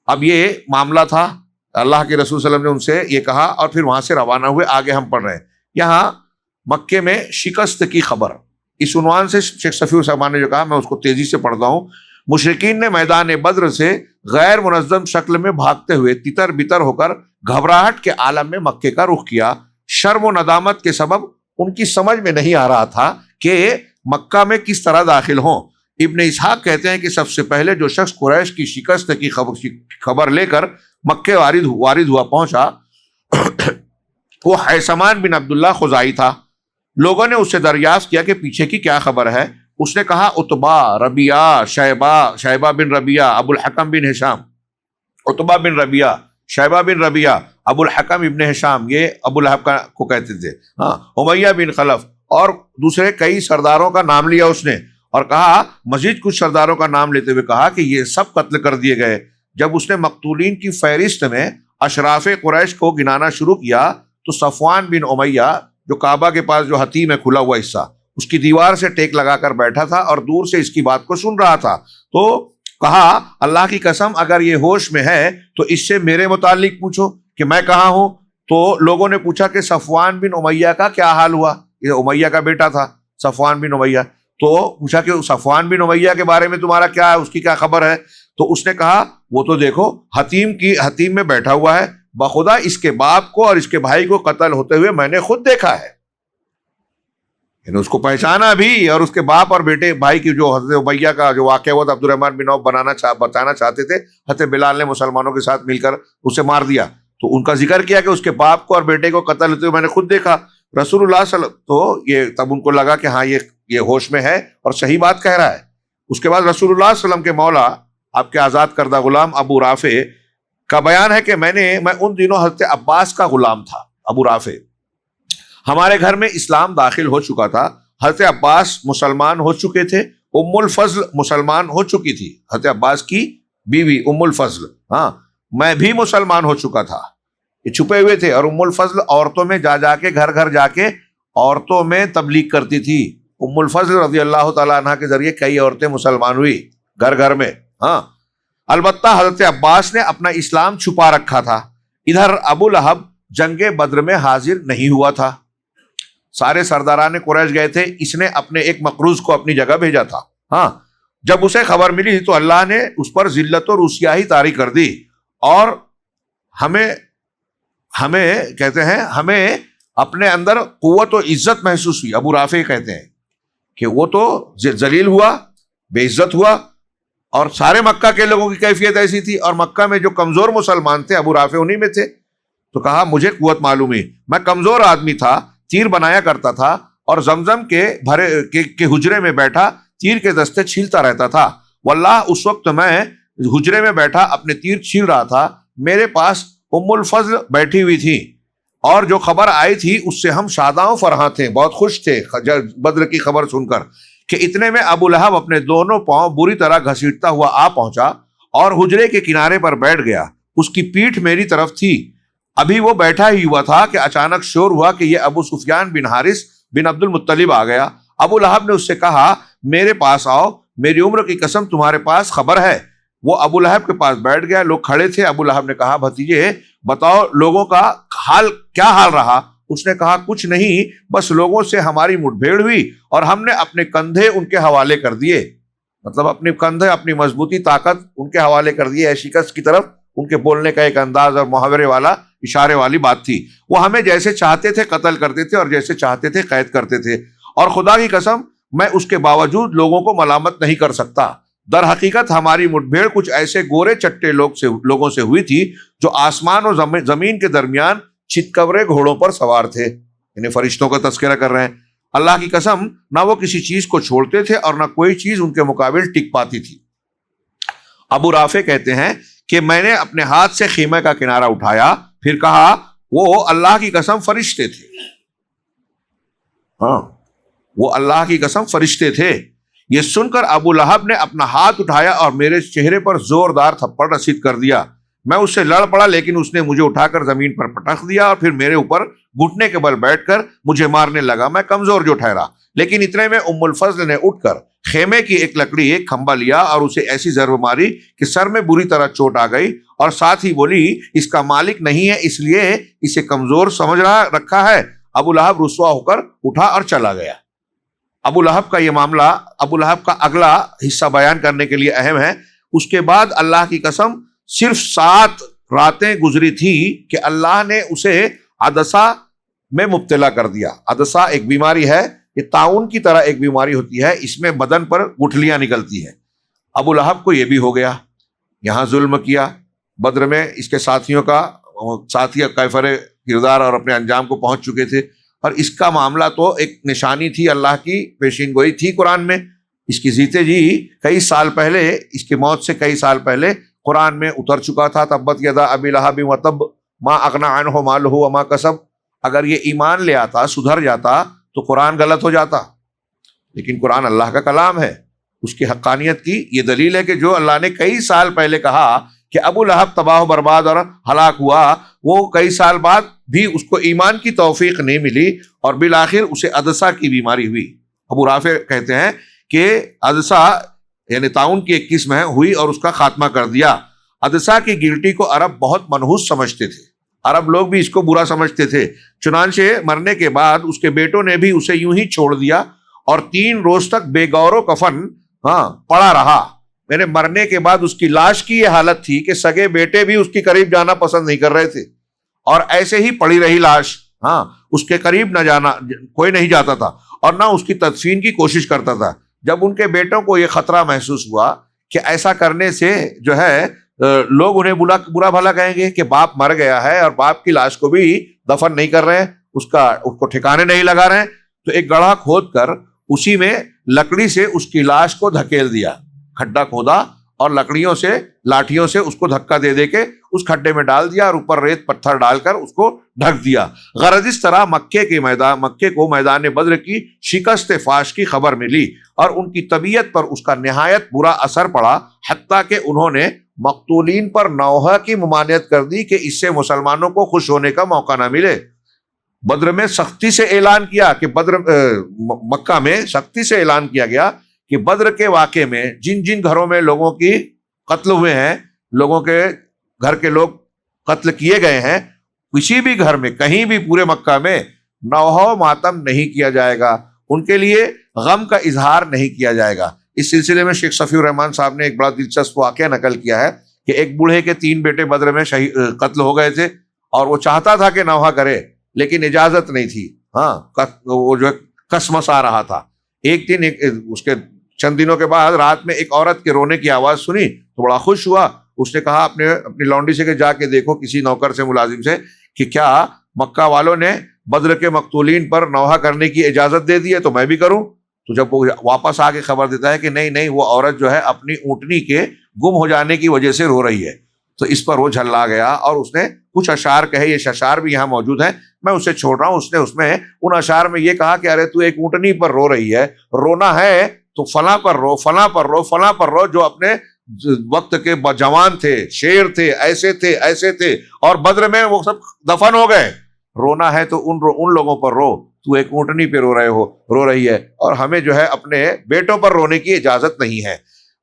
اب یہ معاملہ تھا، اللہ کے رسول صلی اللہ علیہ وسلم نے ان سے یہ کہا اور پھر وہاں سے روانہ ہوئے۔ آگے ہم پڑھ رہے ہیں یہاں مکے میں شکست کی خبر، اس عنوان سے شیخ صفی الرحمان نے جو کہا میں اس کو تیزی سے پڑھتا ہوں۔ مشرکین نے میدان بدر سے غیر منظم شکل میں بھاگتے ہوئے تتر بتر ہو کر گھبراہٹ کے عالم میں مکے کا رخ کیا۔ شرم و ندامت کے سبب ان کی سمجھ میں نہیں آ رہا تھا کہ مکہ میں کس طرح داخل ہوں۔ ابن اسحاق کہتے ہیں کہ سب سے پہلے جو شخص قریش کی شکست کی خبر لے کر مکے وارد ہوا پہنچا وہ حیثمان بن عبداللہ خزائی تھا۔ لوگوں نے اس سے دریافت کیا کہ پیچھے کی کیا خبر ہے؟ اس نے کہا عتبہ، ربیعہ، شیبہ بن ربیعہ، ابو الحکم بن ہشام، عتبہ بن ربیعہ، شیبہ بن ربیعہ، ابو الحکم ابن ہشام، یہ ابو لہب کو کہتے تھے، امیہ بن خلف، اور دوسرے کئی سرداروں کا نام لیا اس نے، اور کہا مزید کچھ سرداروں کا نام لیتے ہوئے کہا کہ یہ سب قتل کر دیے گئے۔ جب اس نے مقتولین کی فہرست میں اشراف قریش کو گنانا شروع کیا تو صفوان بن امیہ جو کعبہ کے پاس جو حتیم ہے کھلا ہوا حصہ، اس کی دیوار سے ٹیک لگا کر بیٹھا تھا اور دور سے اس کی بات کو سن رہا تھا، تو کہا اللہ کی قسم اگر یہ ہوش میں ہے تو اس سے میرے متعلق پوچھو کہ میں کہاں ہوں۔ تو لوگوں نے پوچھا کہ صفوان بن امیہ کا کیا حال ہوا؟ یہ امیہ کا بیٹا تھا صفوان بن امیہ، تو پوچھا کہ صفوان بن امیہ کے بارے میں تمہارا کیا ہے، اس کی کیا خبر ہے؟ تو اس نے کہا وہ تو دیکھو حتیم میں بیٹھا ہوا ہے، بخدا اس کے باپ کو اور اس کے بھائی کو قتل ہوتے ہوئے میں نے خود دیکھا ہے، یعنی اس کو پہچانا بھی، اور اس کے باپ اور بیٹے بھائی کی جو حضرت امیہ کا جو واقعہ ہوا تھا عبد الرحمن بن عوف بتانا چاہتے تھے، حضرت بلال نے مسلمانوں کے ساتھ مل کر اسے مار دیا، تو ان کا ذکر کیا کہ اس کے باپ کو اور بیٹے کو قتل ہوتے ہوئے میں نے خود دیکھا۔ رسول اللہ صلی اللہ علیہ وسلم تو یہ تب ان کو لگا کہ ہاں یہ ہوش میں ہے اور صحیح بات کہہ رہا ہے۔ اس کے بعد رسول اللہ صلی اللہ علیہ وسلم کے مولا آپ کے آزاد کردہ غلام ابو رافع کا بیان ہے کہ میں ان دنوں حضرت عباس کا غلام تھا۔ ابو رافع ہمارے گھر میں اسلام داخل ہو چکا تھا، حضرت عباس مسلمان ہو چکے تھے، ام الفضل مسلمان ہو چکی تھی، حضرت عباس کی بیوی ام الفضل، میں بھی مسلمان ہو چکا تھا۔ یہ چھپے ہوئے تھے، اور ام الفضل عورتوں میں جا کے گھر گھر جا کے عورتوں میں تبلیغ کرتی تھی۔ ام الفضل رضی اللہ تعالیٰ عنہ کے ذریعے کئی عورتیں مسلمان ہوئی گھر گھر میں۔ البتہ حضرت عباس نے اپنا اسلام چھپا رکھا تھا۔ ادھر ابو لہب جنگ بدر میں حاضر نہیں ہوا تھا، سارے سرداران قریش گئے تھے، اس نے اپنے ایک مقروض کو اپنی جگہ بھیجا تھا۔ جب اسے خبر ملی تو اللہ نے اس پر ذلت و رسوائی طاری کر دی، اور ہمیں کہتے ہیں ہمیں اپنے اندر قوت و عزت محسوس ہوئی۔ ابو رافع کہتے ہیں کہ وہ تو ذلیل ہوا، بے عزت ہوا، اور سارے مکہ کے لوگوں کی کیفیت ایسی تھی، اور مکہ میں جو کمزور مسلمان تھے ابو رافع انہی میں تھے. تو کہا مجھے قوت معلوم ہے، میں کمزور آدمی تھا، تیر بنایا کرتا تھا اور زمزم کے حجرے میں بیٹھا تیر کے دستے چھیلتا رہتا تھا. واللہ اس وقت میں حجرے میں بیٹھا اپنے تیر چھیل رہا تھا، میرے پاس ام الفضل بیٹھی ہوئی تھی، اور جو خبر آئی تھی اس سے ہم شاداں و فرحاں تھے، بہت خوش تھے بدر کی خبر سن کر. کہ اتنے میں ابو لہب اپنے دونوں پاؤں بری طرح گھسیٹتا ہوا آ پہنچا اور حجرے کے کنارے پر بیٹھ گیا. اس کی پیٹھ میری طرف تھی. ابھی وہ بیٹھا ہی ہوا تھا کہ اچانک شور ہوا کہ یہ ابو سفیان بن حارث بن عبد المطلب آ گیا. ابو لہب نے اس سے کہا میرے پاس آؤ، میری عمر کی قسم تمہارے پاس خبر ہے. وہ ابو لہب کے پاس بیٹھ گیا. لوگ کھڑے تھے. ابو لہب نے کہا بھتیجے بتاؤ لوگوں کا حال کیا حال رہا؟ اس نے کہا کچھ نہیں، بس لوگوں سے ہماری مٹ بھیڑ ہوئی اور ہم نے اپنے کندھے ان کے حوالے کر دیے. مطلب اپنے کندھے، اپنی مضبوطی، طاقت ان کے حوالے کر دیے. شکست کی طرف ان کے بولنے کا ایک انداز اور محاورے والا، اشارے والی بات تھی. وہ ہمیں جیسے چاہتے تھے قتل کرتے تھے اور جیسے چاہتے تھے قید کرتے تھے، اور خدا کی قسم میں اس کے باوجود لوگوں کو ملامت نہیں کر سکتا. در حقیقت ہماری مٹ بھیڑ کچھ ایسے گورے چٹے لوگوں سے ہوئی تھی جو آسمان اور زمین کے درمیان چتکورے گھوڑوں پر سوار تھے. یعنی فرشتوں کا تذکرہ کر رہے ہیں. اللہ کی قسم نہ وہ کسی چیز کو چھوڑتے تھے اور نہ کوئی چیز ان کے مقابل ٹک پاتی تھی. ابو رافع کہتے ہیں کہ میں نے اپنے ہاتھ سے خیمے کا کنارہ اٹھایا، پھر کہا وہ اللہ کی قسم فرشتے تھے. ہاں، وہ اللہ کی قسم فرشتے تھے. یہ سن کر ابو لہب نے اپنا ہاتھ اٹھایا اور میرے چہرے پر زوردار تھپڑ رسید کر دیا. میں اس سے لڑ پڑا لیکن اس نے مجھے اٹھا کر زمین پر پٹخ دیا اور پھر میرے اوپر گھٹنے کے بل بیٹھ کر مجھے مارنے لگا. میں کمزور جو ٹھہرا، لیکن اتنے میں ام الفضل نے اٹھ کر خیمے کی ایک لکڑی، ایک کھمبا لیا اور اسے ایسی ضرب ماری کہ سر میں بری طرح چوٹ آ گئی، اور ساتھ ہی بولی اس کا مالک نہیں ہے اس لیے اسے کمزور سمجھ رکھا ہے. ابو لہب رسوا ہو کر اٹھا اور چلا گیا. ابو لہب کا یہ معاملہ ابو لہب کا اگلا حصہ بیان کرنے کے لیے اہم ہے. اس کے بعد اللہ کی قسم صرف 7 راتیں گزری تھی کہ اللہ نے اسے عدسہ میں مبتلا کر دیا. عدسہ ایک بیماری ہے، یہ طاعون کی طرح ایک بیماری ہوتی ہے، اس میں بدن پر گٹھلیاں نکلتی ہیں. ابو لہب کو یہ بھی ہو گیا. یہاں ظلم کیا، بدر میں اس کے ساتھیوں کا ساتھی کیفر کردار اور اپنے انجام کو پہنچ چکے تھے، اور اس کا معاملہ تو ایک نشانی تھی، اللہ کی پیشین گوئی تھی قرآن میں. اس کی زیتے جی کئی سال پہلے، اس کی موت سے کئی سال پہلے قرآن میں اتر چکا تھا. تبت یدا ابی لہب وتب ما اغنی عنہ مالہ وما کسب. اگر یہ ایمان لے آتا، سدھر جاتا تو قرآن غلط ہو جاتا، لیکن قرآن اللہ کا کلام ہے. اس کی حقانیت کی یہ دلیل ہے کہ جو اللہ نے کئی سال پہلے کہا کہ ابو لہب تباہ و برباد اور ہلاک ہوا، وہ کئی سال بعد بھی اس کو ایمان کی توفیق نہیں ملی اور بالآخر اسے عدسہ کی بیماری ہوئی. ابو رافع کہتے ہیں کہ عدسہ یعنی طاعون کی ایک قسم ہے ہوئی اور اس کا خاتمہ کر دیا. عدسہ کی گلٹی کو عرب بہت منحوس سمجھتے تھے، عرب لوگ بھی اس کو برا سمجھتے تھے. چنانچہ مرنے کے بعد اس کے بیٹوں نے بھی اسے یوں ہی چھوڑ دیا اور 3 روز تک بے گور و کفن پڑا رہا. میرے مرنے کے بعد اس کی لاش کی یہ حالت تھی کہ سگے بیٹے بھی اس کے قریب جانا پسند نہیں کر رہے تھے، اور ایسے ہی پڑی رہی لاش. اس کے قریب نہ جانا کوئی نہیں جاتا تھا اور نہ اس کی تدفین کی کوشش کرتا تھا. جب ان کے بیٹوں کو یہ خطرہ محسوس ہوا کہ ایسا کرنے سے جو ہے لوگ انہیں برا بھلا کہیں گے کہ باپ مر گیا ہے اور باپ کی لاش کو بھی دفن نہیں کر رہے ہیں، اس کو ٹھکانے نہیں لگا رہے ہیں، تو ایک گڑھا کھود کر اسی میں لکڑی سے اس کی لاش کو دھکیل دیا. کھڈا کھودا اور لکڑیوں سے، لاٹھیوں سے اس کو دھکا دے دے کے اس کھڈے میں ڈال دیا اور اوپر ریت پتھر ڈال کر اس کو ڈھک دیا. غرض اس طرح مکے کو میدان بدر کی شکست فاش کی خبر ملی اور ان کی طبیعت پر اس کا نہایت برا اثر پڑا، حتیٰ کہ انہوں نے مقتولین پر نوحہ کی ممانعت کر دی کہ اس سے مسلمانوں کو خوش ہونے کا موقع نہ ملے. بدر میں سختی سے اعلان کیا کہ مکہ میں سختی سے اعلان کیا گیا کہ بدر کے واقعے میں جن جن گھروں میں لوگوں کی قتل ہوئے ہیں، لوگوں کے گھر کے لوگ قتل کیے گئے ہیں، کسی بھی گھر میں کہیں بھی پورے مکہ میں نوحہ و ماتم نہیں کیا جائے گا، ان کے لیے غم کا اظہار نہیں کیا جائے گا. اس سلسلے میں شیخ صفی الرحمان صاحب نے ایک بڑا دلچسپ واقعہ نقل کیا ہے کہ ایک بوڑھے کے 3 بیٹے بدر میں قتل ہو گئے تھے اور وہ چاہتا تھا کہ نوحہ کرے لیکن اجازت نہیں تھی. وہ جو کسمس آ رہا تھا. ایک دن اس کے چند دنوں کے بعد رات میں ایک عورت کے رونے کی آواز سنی تو بڑا خوش ہوا. اس نے کہا اپنی لونڈی سے کہ جا کے دیکھو کسی نوکر سے, ملازم سے, کہ کیا مکہ والوں نے بدر کے مقتولین پر نوحہ کرنے کی اجازت دے دی ہے تو میں بھی کروں. تو جب وہ واپس آ کے خبر دیتا ہے کہ نہیں وہ عورت جو ہے اپنی اونٹنی کے گم ہو جانے کی وجہ سے رو رہی ہے, تو اس پر وہ جھلا گیا اور اس نے کچھ اشعار کہے. یہ اشعار بھی یہاں موجود ہیں, میں اسے چھوڑ رہا ہوں. اس نے اس میں ان اشعار میں یہ کہا کہ ارے تو ایک اونٹنی پر رو رہی ہے, رونا ہے تو فلاں پر رو, فلاں پر رو, فلاں پر رو, جو اپنے وقت کے جوان تھے, شیر تھے, ایسے تھے اور بدر میں وہ سب دفن ہو گئے. رونا ہے تو ان لوگوں پر رو, تو ایک اونٹنی پہ رو رہی ہے, اور ہمیں جو ہے اپنے بیٹوں پر رونے کی اجازت نہیں ہے.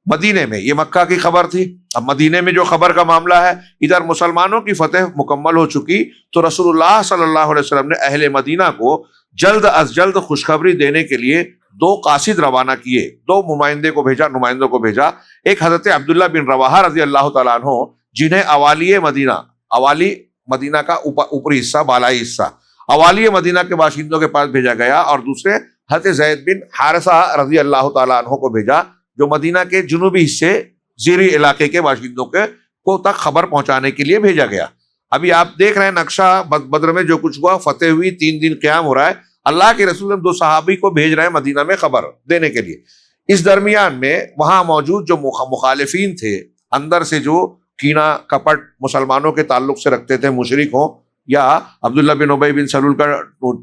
مدینے میں, یہ مکہ کی خبر تھی. اب مدینے میں جو خبر کا معاملہ ہے, ادھر مسلمانوں کی فتح مکمل ہو چکی تو رسول اللہ صلی اللہ علیہ وسلم نے اہل مدینہ کو جلد از جلد خوشخبری دینے کے لیے 2 قاصد روانہ کیے, 2 نمائندوں کو بھیجا. ایک حضرت عبداللہ بن رواحہ رضی اللہ تعالیٰ عنہ, جنہیں اوالی مدینہ کا اوپری حصہ, بالائی حصہ اوالی مدینہ کے باشندوں کے پاس بھیجا گیا, اور دوسرے حضرت زید بن حارثہ رضی اللہ تعالیٰ عنہ کو بھیجا, جو مدینہ کے جنوبی حصے زیری علاقے کے باشندوں کو تک خبر پہنچانے کے لیے بھیجا گیا. ابھی آپ دیکھ رہے ہیں نقشہ بدر میں جو کچھ ہوا, فتح ہوئی, 3 دن قیام ہو رہا ہے. اللہ کے رسول 2 صحابی کو بھیج رہے ہیں مدینہ میں خبر دینے کے لیے. اس درمیان میں وہاں موجود جو مخالفین تھے, اندر سے جو کینہ کپٹ مسلمانوں کے تعلق سے رکھتے تھے, مشرک ہوں یا عبداللہ بن ابی بن سلول کا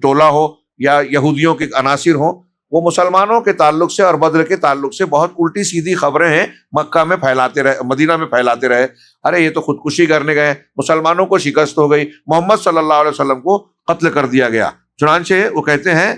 ٹولہ ہو یا یہودیوں کے عناصر ہوں, وہ مسلمانوں کے تعلق سے اور بدر کے تعلق سے بہت الٹی سیدھی خبریں ہیں مکہ میں پھیلاتے رہے, مدینہ میں پھیلاتے رہے. ارے یہ تو خودکشی کرنے گئے, مسلمانوں کو شکست ہو گئی, محمد صلی اللہ علیہ وسلم کو قتل کر دیا گیا. چنانچہ وہ کہتے ہیں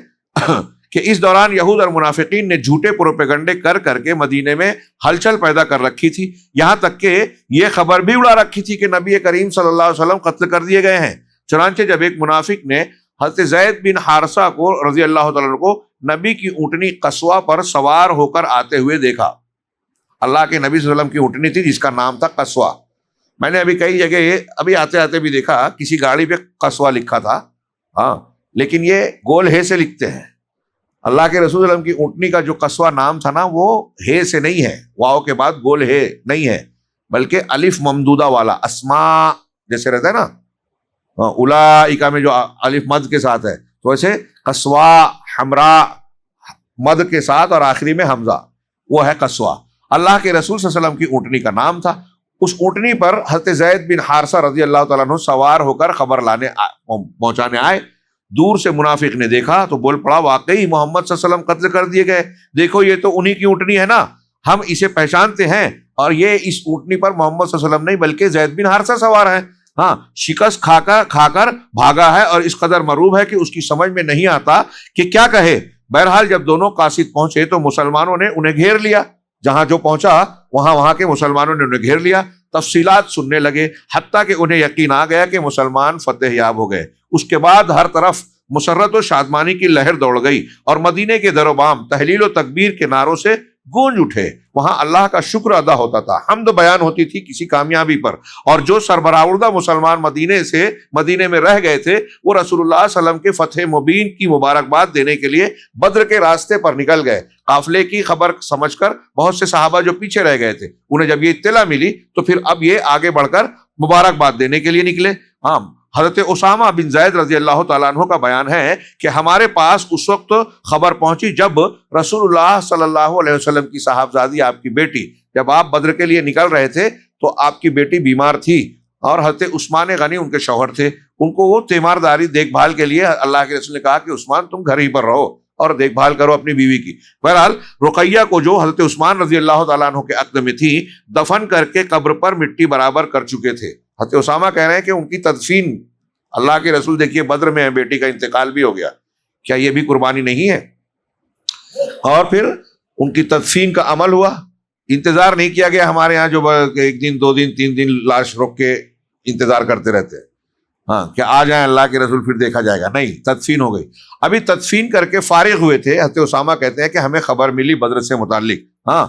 کہ اس دوران یہود اور منافقین نے جھوٹے پروپیگنڈے کر کے مدینے میں ہلچل پیدا کر رکھی تھی, یہاں تک کہ یہ خبر بھی اڑا رکھی تھی کہ نبی کریم صلی اللہ علیہ وسلم قتل کر دیے گئے ہیں. چنانچہ جب ایک منافق نے حضرت زید بن حارثہ کو رضی اللہ تعالیٰ عنہ کو نبی کی اونٹنی قصوہ پر سوار ہو کر آتے ہوئے دیکھا. اللہ کے نبی صلی اللہ علیہ وسلم کی اونٹنی تھی جس کا نام تھا قصوہ. میں نے ابھی کئی جگہ ابھی آتے بھی دیکھا کسی گاڑی پہ قصوہ لکھا تھا, ہاں, لیکن یہ گول ہے سے لکھتے ہیں. اللہ کے رسول صلی اللہ علیہ وسلم کی اونٹنی کا جو قصوہ نام تھا نا, وہ ہے سے نہیں ہے, واو کے بعد گول ہے نہیں ہے, بلکہ الف ممدودہ والا, اسماء جیسے رہتا ہے نا, اولائکا میں جو الف مد کے ساتھ ہے, تو ایسے قصوہ حمراء مد کے ساتھ اور آخری میں حمزہ, وہ ہے قصوہ. اللہ کے رسول صلی اللہ علیہ وسلم کی اونٹنی کا نام تھا. اس اونٹنی پر حضرت زید بن حارثہ رضی اللہ تعالیٰ عنہ سوار ہو کر خبر پہنچانے آئے. دور سے منافق نے دیکھا تو بول پڑا, واقعی محمد صلی اللہ علیہ وسلم قتل کر دیے گئے, دیکھو یہ تو انہی کی اونٹنی ہے نا, ہم اسے پہچانتے ہیں, اور یہ اس اونٹنی پر محمد صلی اللہ علیہ وسلم نہیں بلکہ زید بن حارثہ سوار ہے. ہاں, شکست کھا کر بھاگا ہے اور اس قدر مروب ہے کہ اس کی سمجھ میں نہیں آتا کہ کیا کہے. بہرحال جب دونوں قاصد پہنچے تو مسلمانوں نے انہیں گھیر لیا, جہاں جو پہنچا وہاں کے مسلمانوں نے انہیں گھیر لیا, تفصیلات سننے لگے, حتیٰ کہ انہیں یقین آ گیا کہ مسلمان فتح یاب ہو گئے. اس کے بعد ہر طرف مسرت و شادمانی کی لہر دوڑ گئی اور مدینے کے در و بام تحلیل و تکبیر کے نعروں سے گونج اٹھے. وہاں اللہ کا شکر ادا ہوتا تھا, حمد بیان ہوتی تھی کسی کامیابی پر, اور جو سربراہوردہ مسلمان مدینے میں رہ گئے تھے وہ رسول اللہ صلی اللہ علیہ وسلم کے فتح مبین کی مبارکباد دینے کے لیے بدر کے راستے پر نکل گئے. قافلے کی خبر سمجھ کر بہت سے صحابہ جو پیچھے رہ گئے تھے, انہیں جب یہ اطلاع ملی تو پھر اب یہ آگے بڑھ کر مبارکباد دینے کے لیے نکلے. ہاں, حضرت اسامہ بن زید رضی اللہ تعالیٰ عنہ کا بیان ہے کہ ہمارے پاس اس وقت خبر پہنچی جب رسول اللہ صلی اللہ علیہ وسلم کی صاحبزادی, آپ کی بیٹی, جب آپ بدر کے لیے نکل رہے تھے تو آپ کی بیٹی بیمار تھی, اور حضرت عثمان غنی ان کے شوہر تھے, ان کو وہ تیمارداری دیکھ بھال کے لیے اللہ کے رسول نے کہا کہ عثمان تم گھر ہی پر رہو اور دیکھ بھال کرو اپنی بیوی کی. بہرحال رقیہ کو جو حضرت عثمان رضی اللہ تعالیٰ عنہ کے عقد میں تھی, دفن کر کے قبر پر مٹی برابر کر چکے تھے. حضرت اسامہ کہہ رہے ہیں کہ ان کی تدفین, اللہ کے رسول دیکھیے بدر میں بیٹی کا انتقال بھی ہو گیا, کیا یہ بھی قربانی نہیں ہے؟ اور پھر ان کی تدفین کا عمل ہوا, انتظار نہیں کیا گیا. ہمارے ہاں جو 1 دن 2 دن 3 دن لاش روک کے انتظار کرتے رہتے ہیں, ہاں کہ آ جائیں اللہ کے رسول پھر دیکھا جائے گا, نہیں, تدفین ہو گئی. ابھی تدفین کر کے فارغ ہوئے تھے, حضرت اسامہ کہتے ہیں کہ ہمیں خبر ملی بدر سے متعلق. ہاں,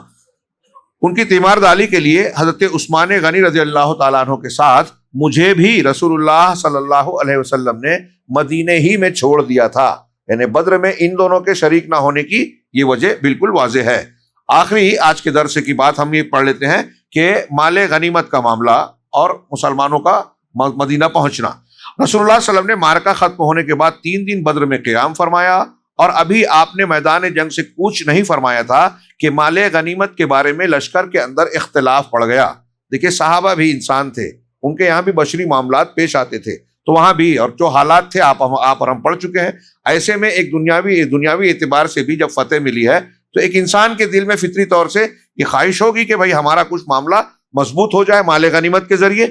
ان کی تیمارداری کے لیے حضرت عثمان غنی رضی اللہ تعالیٰ عنہ کے ساتھ مجھے بھی رسول اللہ صلی اللہ علیہ وسلم نے مدینے ہی میں چھوڑ دیا تھا. یعنی بدر میں ان دونوں کے شریک نہ ہونے کی یہ وجہ بالکل واضح ہے. آخری آج کے درس کی بات ہم یہ پڑھ لیتے ہیں کہ مال غنیمت کا معاملہ اور مسلمانوں کا مدینہ پہنچنا۔ رسول اللہ صلی اللہ علیہ وسلم نے معرکہ ختم ہونے کے بعد 3 دن بدر میں قیام فرمایا، اور ابھی آپ نے میدان جنگ سے کوچ نہیں فرمایا تھا کہ مال غنیمت کے بارے میں لشکر کے اندر اختلاف پڑ گیا۔ دیکھیں صحابہ بھی انسان تھے، ان کے یہاں بھی بشری معاملات پیش آتے تھے، تو وہاں بھی اور جو حالات تھے آپ اور ہم پڑھ چکے ہیں۔ ایسے میں ایک دنیاوی اعتبار سے بھی جب فتح ملی ہے تو ایک انسان کے دل میں فطری طور سے یہ خواہش ہوگی کہ بھائی ہمارا کچھ معاملہ مضبوط ہو جائے مال غنیمت کے ذریعے۔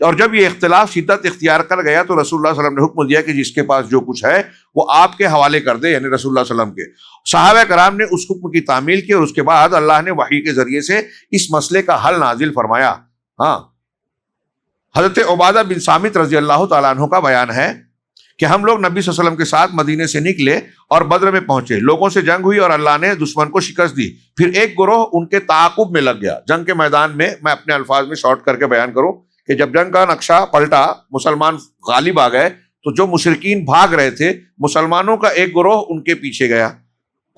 اور جب یہ اختلاف شدت اختیار کر گیا تو رسول اللہ صلی اللہ علیہ وسلم نے حکم دیا کہ جس کے پاس جو کچھ ہے وہ آپ کے حوالے کر دے، یعنی رسول اللہ صلی اللہ علیہ وسلم کے۔ صحابہ کرام نے اس حکم کی تعمیل کی، اور اس کے بعد اللہ نے وحی کے ذریعے سے اس مسئلے کا حل نازل فرمایا۔ حضرت عبادہ بن صامت رضی اللہ تعالیٰ عنہ کا بیان ہے کہ ہم لوگ نبی صلی اللہ علیہ وسلم کے ساتھ مدینے سے نکلے اور بدر میں پہنچے، لوگوں سے جنگ ہوئی اور اللہ نے دشمن کو شکست دی۔ پھر ایک گروہ ان کے تعاقب میں لگ گیا۔ جنگ کے میدان میں اپنے الفاظ میں شارٹ کر کے بیان کروں کہ جب جنگ کا نقشہ پلٹا، مسلمان غالب آ گئے، تو جو مشرکین بھاگ رہے تھے، مسلمانوں کا ایک گروہ ان کے پیچھے گیا۔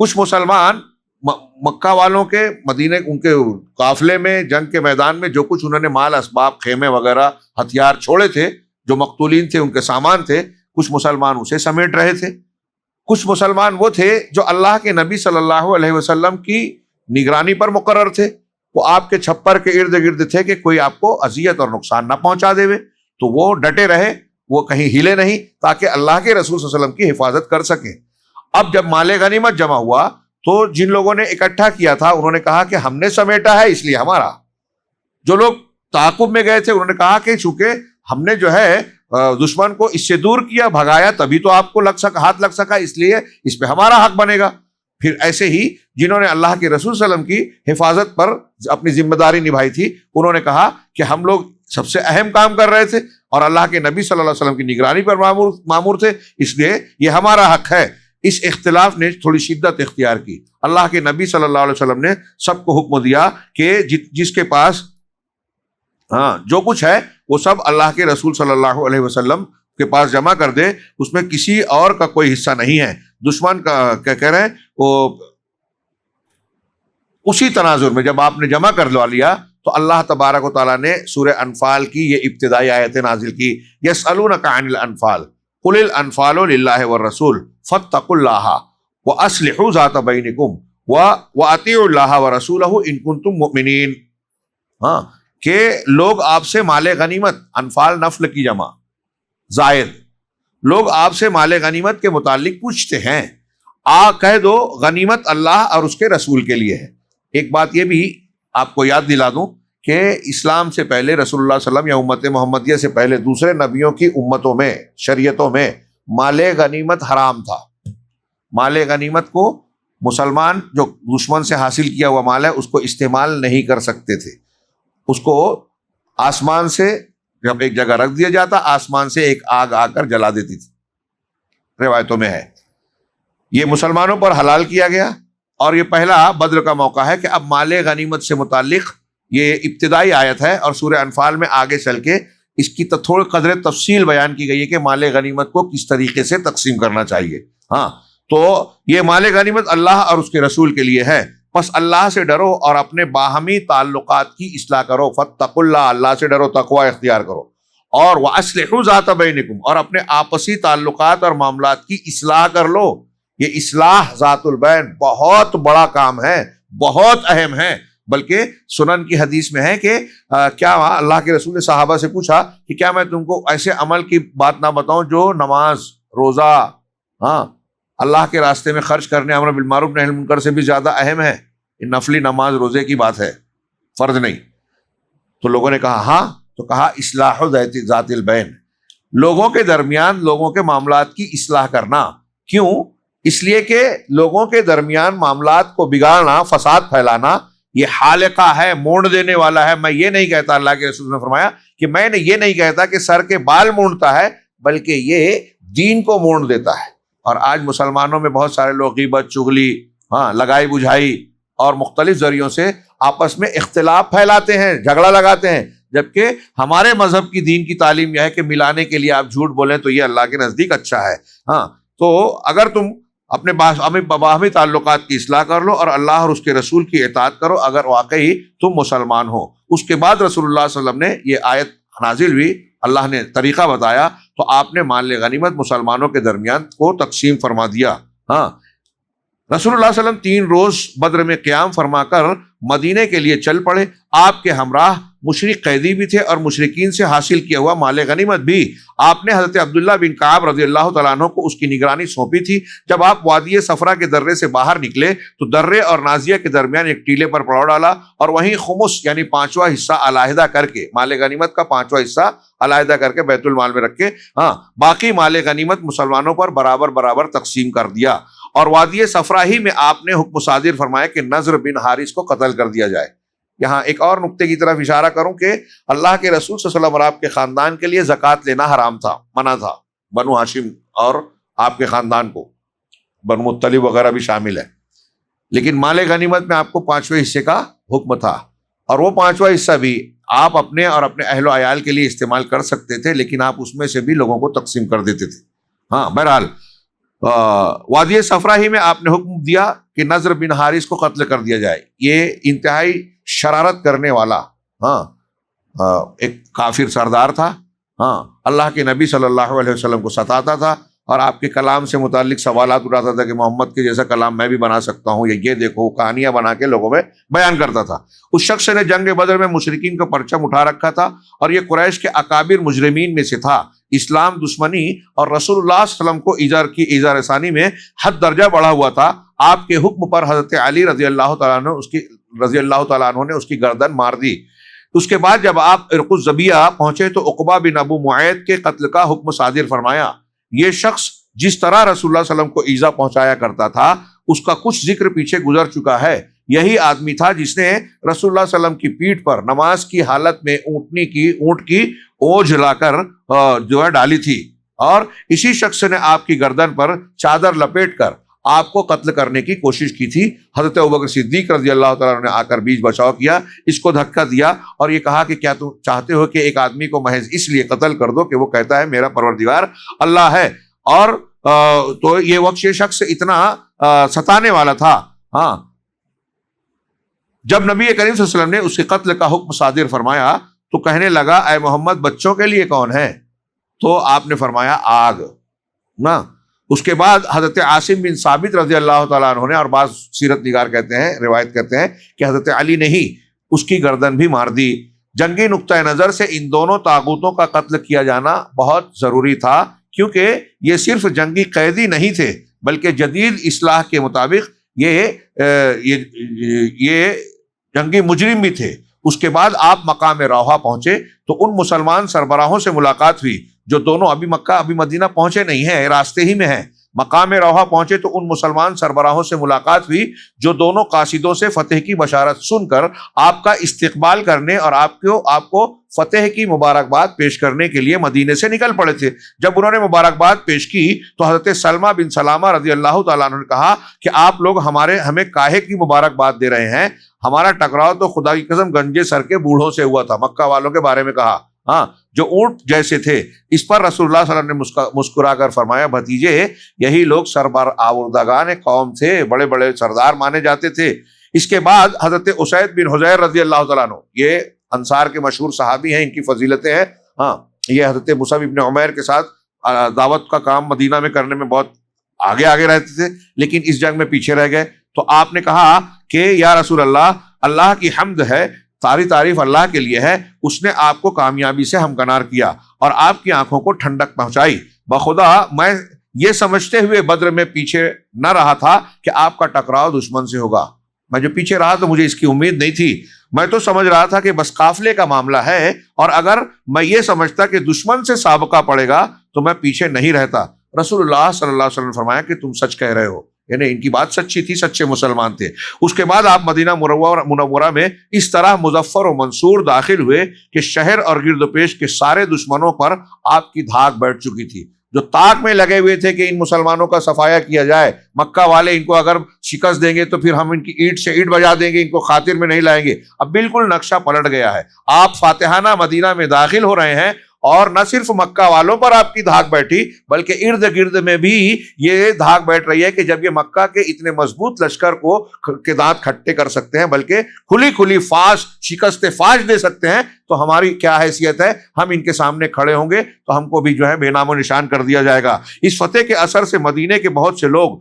کچھ مسلمان مکہ والوں کے مدینے ان کے قافلے میں جنگ کے میدان میں جو کچھ انہوں نے مال اسباب خیمے وغیرہ ہتھیار چھوڑے تھے، جو مقتولین تھے ان کے سامان تھے، کچھ مسلمان اسے سمیٹ رہے تھے۔ کچھ مسلمان وہ تھے جو اللہ کے نبی صلی اللہ علیہ وسلم کی نگرانی پر مقرر تھے، وہ آپ کے چھپر کے ارد گرد تھے کہ کوئی آپ کو اذیت اور نقصان نہ پہنچا دے، تو وہ ڈٹے رہے، وہ کہیں ہلے نہیں تاکہ اللہ کے رسول صلی اللہ علیہ وسلم کی حفاظت کر سکیں۔ اب جب مال غنیمت جمع ہوا تو جن لوگوں نے اکٹھا کیا تھا انہوں نے کہا کہ ہم نے سمیٹا ہے اس لیے ہمارا۔ جو لوگ تعاقب میں گئے تھے انہوں نے کہا کہ چونکہ ہم نے جو ہے دشمن کو اس سے دور کیا، بھگایا، تبھی تو آپ کو ہاتھ لگ سکا، اس لیے اس پہ ہمارا حق بنے گا۔ پھر ایسے ہی جنہوں نے اللہ کے رسول صلی اللہ علیہ وسلم کی حفاظت پر اپنی ذمہ داری نبھائی تھی، انہوں نے کہا کہ ہم لوگ سب سے اہم کام کر رہے تھے اور اللہ کے نبی صلی اللہ علیہ وسلم کی نگرانی پر مامور تھے، اس لیے یہ ہمارا حق ہے۔ اس اختلاف نے تھوڑی شدت اختیار کی۔ اللہ کے نبی صلی اللہ علیہ وسلم نے سب کو حکم دیا کہ جس کے پاس جو کچھ ہے وہ سب اللہ کے رسول صلی اللہ علیہ وسلم کے پاس جمع کر دے، اس میں کسی اور کا کوئی حصہ نہیں ہے۔ دشمن کا کیا کہہ رہے ہیں وہ اسی تناظر میں جب آپ نے جمع کر لیا تو اللہ تبارک و تعالیٰ نے سورہ انفال کی یہ ابتدائی آیتیں نازل کی۔ یسألونک عن الانفال قل الانفال للہ والرسول فاتقوا اللہ واصلحوا ذات بینکم واطیعوا اللہ ورسولہ ان کنتم مؤمنین۔ کہ لوگ آپ سے مال غنیمت، انفال نفل کی جمع، زائد، لوگ آپ سے مال غنیمت کے متعلق پوچھتے ہیں، کہہ دو غنیمت اللہ اور اس کے رسول کے لیے ہے۔ ایک بات یہ بھی آپ کو یاد دلا دوں کہ اسلام سے پہلے رسول اللہ صلی اللہ علیہ وسلم یا امت محمدیہ سے پہلے دوسرے نبیوں کی امتوں میں، شریعتوں میں مال غنیمت حرام تھا۔ مال غنیمت کو مسلمان جو دشمن سے حاصل کیا ہوا مال ہے اس کو استعمال نہیں کر سکتے تھے، اس کو آسمان سے جب ایک جگہ رکھ دیا جاتا، آسمان سے ایک آگ آ کر جلا دیتی تھی، روایتوں میں ہے۔ یہ مسلمانوں پر حلال کیا گیا، اور یہ پہلا بدر کا موقع ہے کہ اب مال غنیمت سے متعلق یہ ابتدائی آیت ہے، اور سورہ انفال میں آگے چل کے اس کی تھوڑی قدر تفصیل بیان کی گئی ہے کہ مال غنیمت کو کس طریقے سے تقسیم کرنا چاہیے۔ تو یہ مال غنیمت اللہ اور اس کے رسول کے لیے ہے، پس اللہ سے ڈرو اور اپنے باہمی تعلقات کی اصلاح کرو۔ فاتقوا اللہ، اللہ سے ڈرو، تقوی اختیار کرو، اور وَأَصْلِحُوا ذَاتَ بَيْنِكُمْ، اور اپنے آپسی تعلقات اور معاملات کی اصلاح کر لو۔ یہ اصلاح ذات البین بہت بڑا کام ہے، بہت اہم ہے، بلکہ سنن کی حدیث میں ہے کہ کیا اللہ کے رسول نے صحابہ سے پوچھا کہ کیا میں تم کو ایسے عمل کی بات نہ بتاؤں جو نماز، روزہ، اللہ کے راستے میں خرچ کرنے، امر بالمعروف نہی عن المنکر سے بھی زیادہ اہم ہے؟ نفلی نماز روزے کی بات ہے، فرض نہیں۔ تو لوگوں نے کہا ہاں، تو کہا اصلاح ذات البین، لوگوں کے درمیان لوگوں کے معاملات کی اصلاح کرنا۔ کیوں؟ اس لیے کہ لوگوں کے درمیان معاملات کو بگاڑنا، فساد پھیلانا یہ حالقہ ہے، موڑ دینے والا ہے۔ میں یہ نہیں کہتا، اللہ کے رسول نے فرمایا کہ میں نے یہ نہیں کہتا کہ سر کے بال موڑتا ہے، بلکہ یہ دین کو موڑ دیتا ہے۔ اور آج مسلمانوں میں بہت سارے لوگ غیبت، چغلی، لگائی بجھائی اور مختلف ذریعوں سے آپس میں اختلاف پھیلاتے ہیں، جھگڑا لگاتے ہیں، جبکہ ہمارے مذہب کی دین کی تعلیم یہ ہے کہ ملانے کے لیے آپ جھوٹ بولیں تو یہ اللہ کے نزدیک اچھا ہے۔ تو اگر تم اپنے باہمی تعلقات کی اصلاح کر لو اور اللہ اور اس کے رسول کی اطاعت کرو اگر واقعی تم مسلمان ہو۔ اس کے بعد رسول اللہ صلی اللہ علیہ وسلم نے یہ آیت نازل ہوئی، اللہ نے طریقہ بتایا تو آپ نے مال غنیمت مسلمانوں کے درمیان کو تقسیم فرما دیا۔ ہاں، رسول اللہ صلی اللہ علیہ وسلم 3 روز بدر میں قیام فرما کر مدینے کے لیے چل پڑے۔ آپ کے ہمراہ مشرک قیدی بھی تھے اور مشرکین سے حاصل کیا ہوا مال غنیمت بھی۔ آپ نے حضرت عبداللہ بن کعب رضی اللہ تعالیٰ عنہ کو اس کی نگرانی سونپی تھی۔ جب آپ وادی صفرا کے درے سے باہر نکلے تو درے اور نازیہ کے درمیان ایک ٹیلے پر پڑاؤ ڈالا اور وہیں خمس یعنی 5واں حصہ علیحدہ کر کے، مال غنیمت کا 5واں حصہ علیحدہ کر کے بیت المال میں رکھ کے باقی مال غنیمت مسلمانوں پر برابر برابر تقسیم کر دیا۔ اور وادی صفرا ہی میں آپ نے حکم صادر فرمایا کہ نضر بن حارث کو قتل کر دیا جائے۔ یہاں ایک اور نقطے کی طرف اشارہ کروں کہ اللہ کے رسول صلی اللہ علیہ وسلم اور آپ کے خاندان کے لیے زکوٰۃ لینا حرام تھا، منع تھا، بنو ہاشم اور آپ کے خاندان کو، بنو مطلب وغیرہ بھی شامل ہے، لیکن مال غنیمت میں آپ کو 5ویں حصے کا حکم تھا، اور وہ 5واں حصہ بھی آپ اپنے اور اپنے اہل و عیال کے لیے استعمال کر سکتے تھے، لیکن آپ اس میں سے بھی لوگوں کو تقسیم کر دیتے تھے۔ ہاں، بہرحال وادی صفرا ہی میں آپ نے حکم دیا کہ نضر بن حارث کو قتل کر دیا جائے۔ یہ انتہائی شرارت کرنے والا ایک کافر سردار تھا، اللہ کے نبی صلی اللہ علیہ وسلم کو ستاتا تھا اور آپ کے کلام سے متعلق سوالات اٹھاتا تھا کہ محمد کے جیسا کلام میں بھی بنا سکتا ہوں، یہ دیکھو کہانیاں بنا کے لوگوں میں بیان کرتا تھا۔ اس شخص نے جنگ بدر میں مشرکین کا پرچم اٹھا رکھا تھا اور یہ قریش کے اکابر مجرمین میں سے تھا۔ اسلام دشمنی اور رسول اللہ صلی اللہ علیہ وسلم کو ایذا رسانی میں حد درجہ بڑھا ہوا تھا۔ آپ کے حکم پر حضرت علی رضی اللہ تعالیٰ عنہ نے اس کی گردن مار دی۔ اس کے بعد جب آپ عرق الزبیہ پہنچے تو عقبہ بن ابو معیط کے قتل کا حکم صادر فرمایا۔ یہ شخص جس طرح رسول اللہ صلی اللہ علیہ وسلم کو ایذا پہنچایا کرتا تھا اس کا کچھ ذکر پیچھے گزر چکا ہے۔ یہی آدمی تھا جس نے رسول اللہ صلی اللہ علیہ وسلم کی پیٹھ پر نماز کی حالت میں اونٹ کی اوجھ لا کر ڈالی تھی، اور اسی شخص نے آپ کی گردن پر چادر لپیٹ کر آپ کو قتل کرنے کی کوشش کی تھی۔ حضرت ابوبکر صدیق رضی اللہ تعالیٰ عنہ نے آ کر بیچ بچاؤ کیا، اس کو دھکا دیا اور یہ کہا کہ کیا تم چاہتے ہو کہ ایک آدمی کو محض اس لیے قتل کر دو کہ وہ کہتا ہے میرا پروردگار اللہ ہے؟ اور تو یہ وقت یہ شخص اتنا ستانے والا تھا۔ ہاں، جب نبی کریم صلی اللہ علیہ وسلم نے اس کے قتل کا حکم صادر فرمایا تو کہنے لگا اے محمد بچوں کے لیے کون ہے؟ تو آپ نے فرمایا آگ نا۔ اس کے بعد حضرت عاصم بن ثابت رضی اللہ تعالیٰ عنہ نے، اور بعض سیرت نگار کہتے ہیں، روایت کرتے ہیں کہ حضرت علی نے ہی اس کی گردن بھی مار دی۔ جنگی نقطۂ نظر سے ان دونوں طاغوتوں کا قتل کیا جانا بہت ضروری تھا، کیونکہ یہ صرف جنگی قیدی نہیں تھے بلکہ جدید اصلاح کے مطابق یہ جنگی مجرم بھی تھے۔ اس کے بعد آپ مقام روحہ پہنچے تو ان مسلمان سربراہوں سے ملاقات ہوئی جو دونوں ابھی مکہ ابھی مدینہ پہنچے نہیں ہیں، راستے ہی میں ہیں۔ مقام روحہ پہنچے تو ان مسلمان سربراہوں سے ملاقات ہوئی جو دونوں قاصدوں سے فتح کی بشارت سن کر آپ کا استقبال کرنے اور آپ کو فتح کی مبارکباد پیش کرنے کے لیے مدینے سے نکل پڑے تھے۔ جب انہوں نے مبارکباد پیش کی تو حضرت سلمہ بن سلامہ رضی اللہ تعالیٰ عنہ نے کہا کہ آپ لوگ ہمیں کاہے کی مبارکباد دے رہے ہیں؟ ہمارا ٹکراؤ تو خدا کی قسم گنجے سر کے بوڑھوں سے ہوا تھا۔ مکہ والوں کے بارے میں کہا، جو اونٹ جیسے تھے۔ اس پر رسول اللہ صلی اللہ علیہ وسلم نے مسکرا کر فرمایا بھتیجے یہی لوگ سربر آوردگان قوم تھے، بڑے بڑے سردار مانے جاتے تھے۔ اس کے بعد حضرت اسید بن حضیر رضی اللہ تعالیٰ عنہ، یہ انصار کے مشہور صحابی ہیں، ان کی فضیلتیں ہیں۔ یہ حضرت مصعب بن عمیر کے ساتھ دعوت کا کام مدینہ میں کرنے میں بہت آگے رہتے تھے، لیکن اس جنگ میں پیچھے رہ گئے۔ تو آپ نے کہا کہ یا رسول اللہ کی حمد ہے، ساری تعریف اللہ کے لیے ہے، اس نے آپ کو کامیابی سے ہمکنار کیا اور آپ کی آنکھوں کو ٹھنڈک پہنچائی۔ بخدا میں یہ سمجھتے ہوئے بدر میں پیچھے نہ رہا تھا کہ آپ کا ٹکراؤ دشمن سے ہوگا۔ میں جو پیچھے رہا تو مجھے اس کی امید نہیں تھی، میں تو سمجھ رہا تھا کہ بس قافلے کا معاملہ ہے، اور اگر میں یہ سمجھتا کہ دشمن سے سابقہ پڑے گا تو میں پیچھے نہیں رہتا۔ رسول اللہ صلی اللہ علیہ وسلم نے فرمایا کہ تم سچ کہہ رہے ہو، یعنی ان کی بات سچی تھی، سچے مسلمان تھے۔ اس کے بعد آپ مدینہ منورہ میں اس طرح مظفر و منصور داخل ہوئے کہ شہر اور گرد و پیش کے سارے دشمنوں پر آپ کی دھاک بیٹھ چکی تھی، جو طاق میں لگے ہوئے تھے کہ ان مسلمانوں کا صفایا کیا جائے۔ مکہ والے ان کو اگر شکست دیں گے تو پھر ہم ان کی اینٹ سے اینٹ بجا دیں گے، ان کو خاطر میں نہیں لائیں گے۔ اب بالکل نقشہ پلٹ گیا ہے، آپ فاتحانہ مدینہ میں داخل ہو رہے ہیں اور نہ صرف مکہ والوں پر آپ کی دھاک بیٹھی بلکہ ارد گرد میں بھی یہ دھاک بیٹھ رہی ہے کہ جب یہ مکہ کے اتنے مضبوط لشکر کو کے دانت کھٹے کر سکتے ہیں بلکہ کھلی کھلی فاش شکست فاش دے سکتے ہیں تو ہماری کیا حیثیت ہے؟ ہم ان کے سامنے کھڑے ہوں گے تو ہم کو بھی جو ہے بے نام و نشان کر دیا جائے گا۔ اس فتح کے اثر سے مدینے کے بہت سے لوگ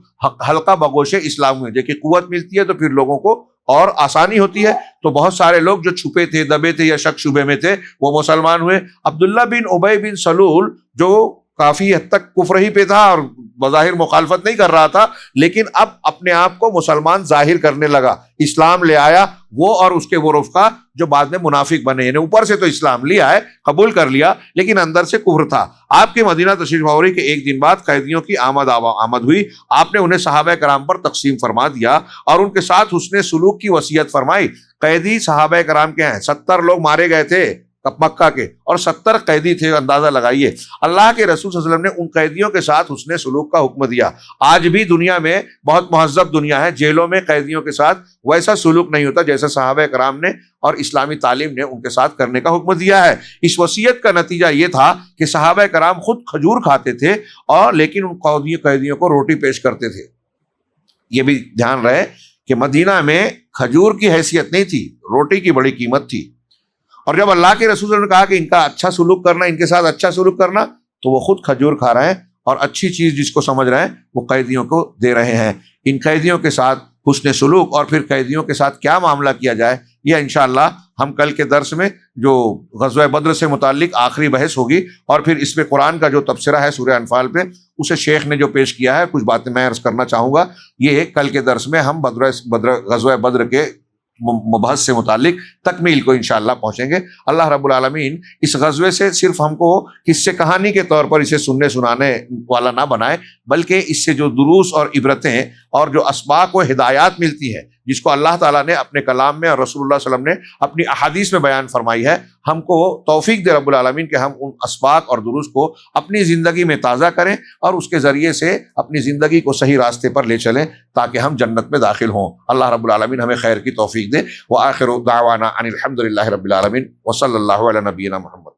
حلقہ بگوش اسلام ہوئے، دیکھیے قوت ملتی ہے تو پھر لوگوں کو اور آسانی ہوتی ہے، تو بہت سارے لوگ جو چھپے تھے دبے تھے یا شک شبے میں تھے وہ مسلمان ہوئے۔ عبداللہ بن ابی بن سلول جو کافی حد تک کفر ہی پہ تھا اور بظاہر مخالفت نہیں کر رہا تھا، لیکن اب اپنے آپ کو مسلمان ظاہر کرنے لگا، اسلام لے آیا، وہ اور اس کے وہ رفقا جو بعد میں منافق بنے، یعنی اوپر سے تو اسلام لیا ہے، قبول کر لیا، لیکن اندر سے کفر تھا۔ آپ کے مدینہ تشریف آوری کے ایک دن بعد قیدیوں کی آمد ہوئی، آپ نے انہیں صحابہ کرام پر تقسیم فرما دیا اور ان کے ساتھ حسن سلوک کی وصیت فرمائی۔ قیدی صحابہ کرام کے ہیں، 70 لوگ مارے گئے تھے مکہ کے اور 70 قیدی تھے، اندازہ لگائیے۔ اللہ کے رسول صلی اللہ علیہ وسلم نے ان قیدیوں کے ساتھ حسن سلوک کا حکم دیا۔ آج بھی دنیا میں بہت مہذب دنیا ہے، جیلوں میں قیدیوں کے ساتھ ویسا سلوک نہیں ہوتا جیسا صحابہ کرام نے اور اسلامی تعلیم نے ان کے ساتھ کرنے کا حکم دیا ہے۔ اس وصیت کا نتیجہ یہ تھا کہ صحابہ کرام خود کھجور کھاتے تھے اور لیکن ان قیدیوں کو روٹی پیش کرتے تھے۔ یہ بھی دھیان رہے کہ مدینہ میں کھجور کی حیثیت نہیں تھی، روٹی کی بڑی قیمت تھی۔ اور جب اللہ کے رسول نے کہا کہ ان کا اچھا سلوک کرنا، ان کے ساتھ اچھا سلوک کرنا، تو وہ خود کھجور کھا رہے ہیں اور اچھی چیز جس کو سمجھ رہے ہیں وہ قیدیوں کو دے رہے ہیں۔ ان قیدیوں کے ساتھ حسن سلوک اور پھر قیدیوں کے ساتھ کیا معاملہ کیا جائے، یہ انشاءاللہ ہم کل کے درس میں جو غزوہ بدر سے متعلق آخری بحث ہوگی اور پھر اس پہ قرآن کا جو تبصرہ ہے سورہ انفال پہ، اسے شیخ نے جو پیش کیا ہے، کچھ باتیں میں عرض کرنا چاہوں گا۔ یہ کل کے درس میں ہم غزوہ بدر کے مبحث سے متعلق تکمیل کو انشاءاللہ پہنچیں گے۔ اللہ رب العالمین اس غزوے سے صرف ہم کو قصے کہانی کے طور پر اسے سننے سنانے والا نہ بنائے، بلکہ اس سے جو دروس اور عبرتیں اور جو اسباق و ہدایات ملتی ہیں جس کو اللہ تعالیٰ نے اپنے کلام میں اور رسول اللہ صلی اللہ علیہ وسلم نے اپنی احادیث میں بیان فرمائی ہے، ہم کو توفیق دے رب العالمین کہ ہم ان اسباق اور دروس کو اپنی زندگی میں تازہ کریں اور اس کے ذریعے سے اپنی زندگی کو صحیح راستے پر لے چلیں تاکہ ہم جنت میں داخل ہوں۔ اللہ رب العالمین ہمیں خیر کی توفیق دے۔ وآخر دعوانا ان الحمد للہ رب العالمین وصلی اللہ علی نبینا محمد۔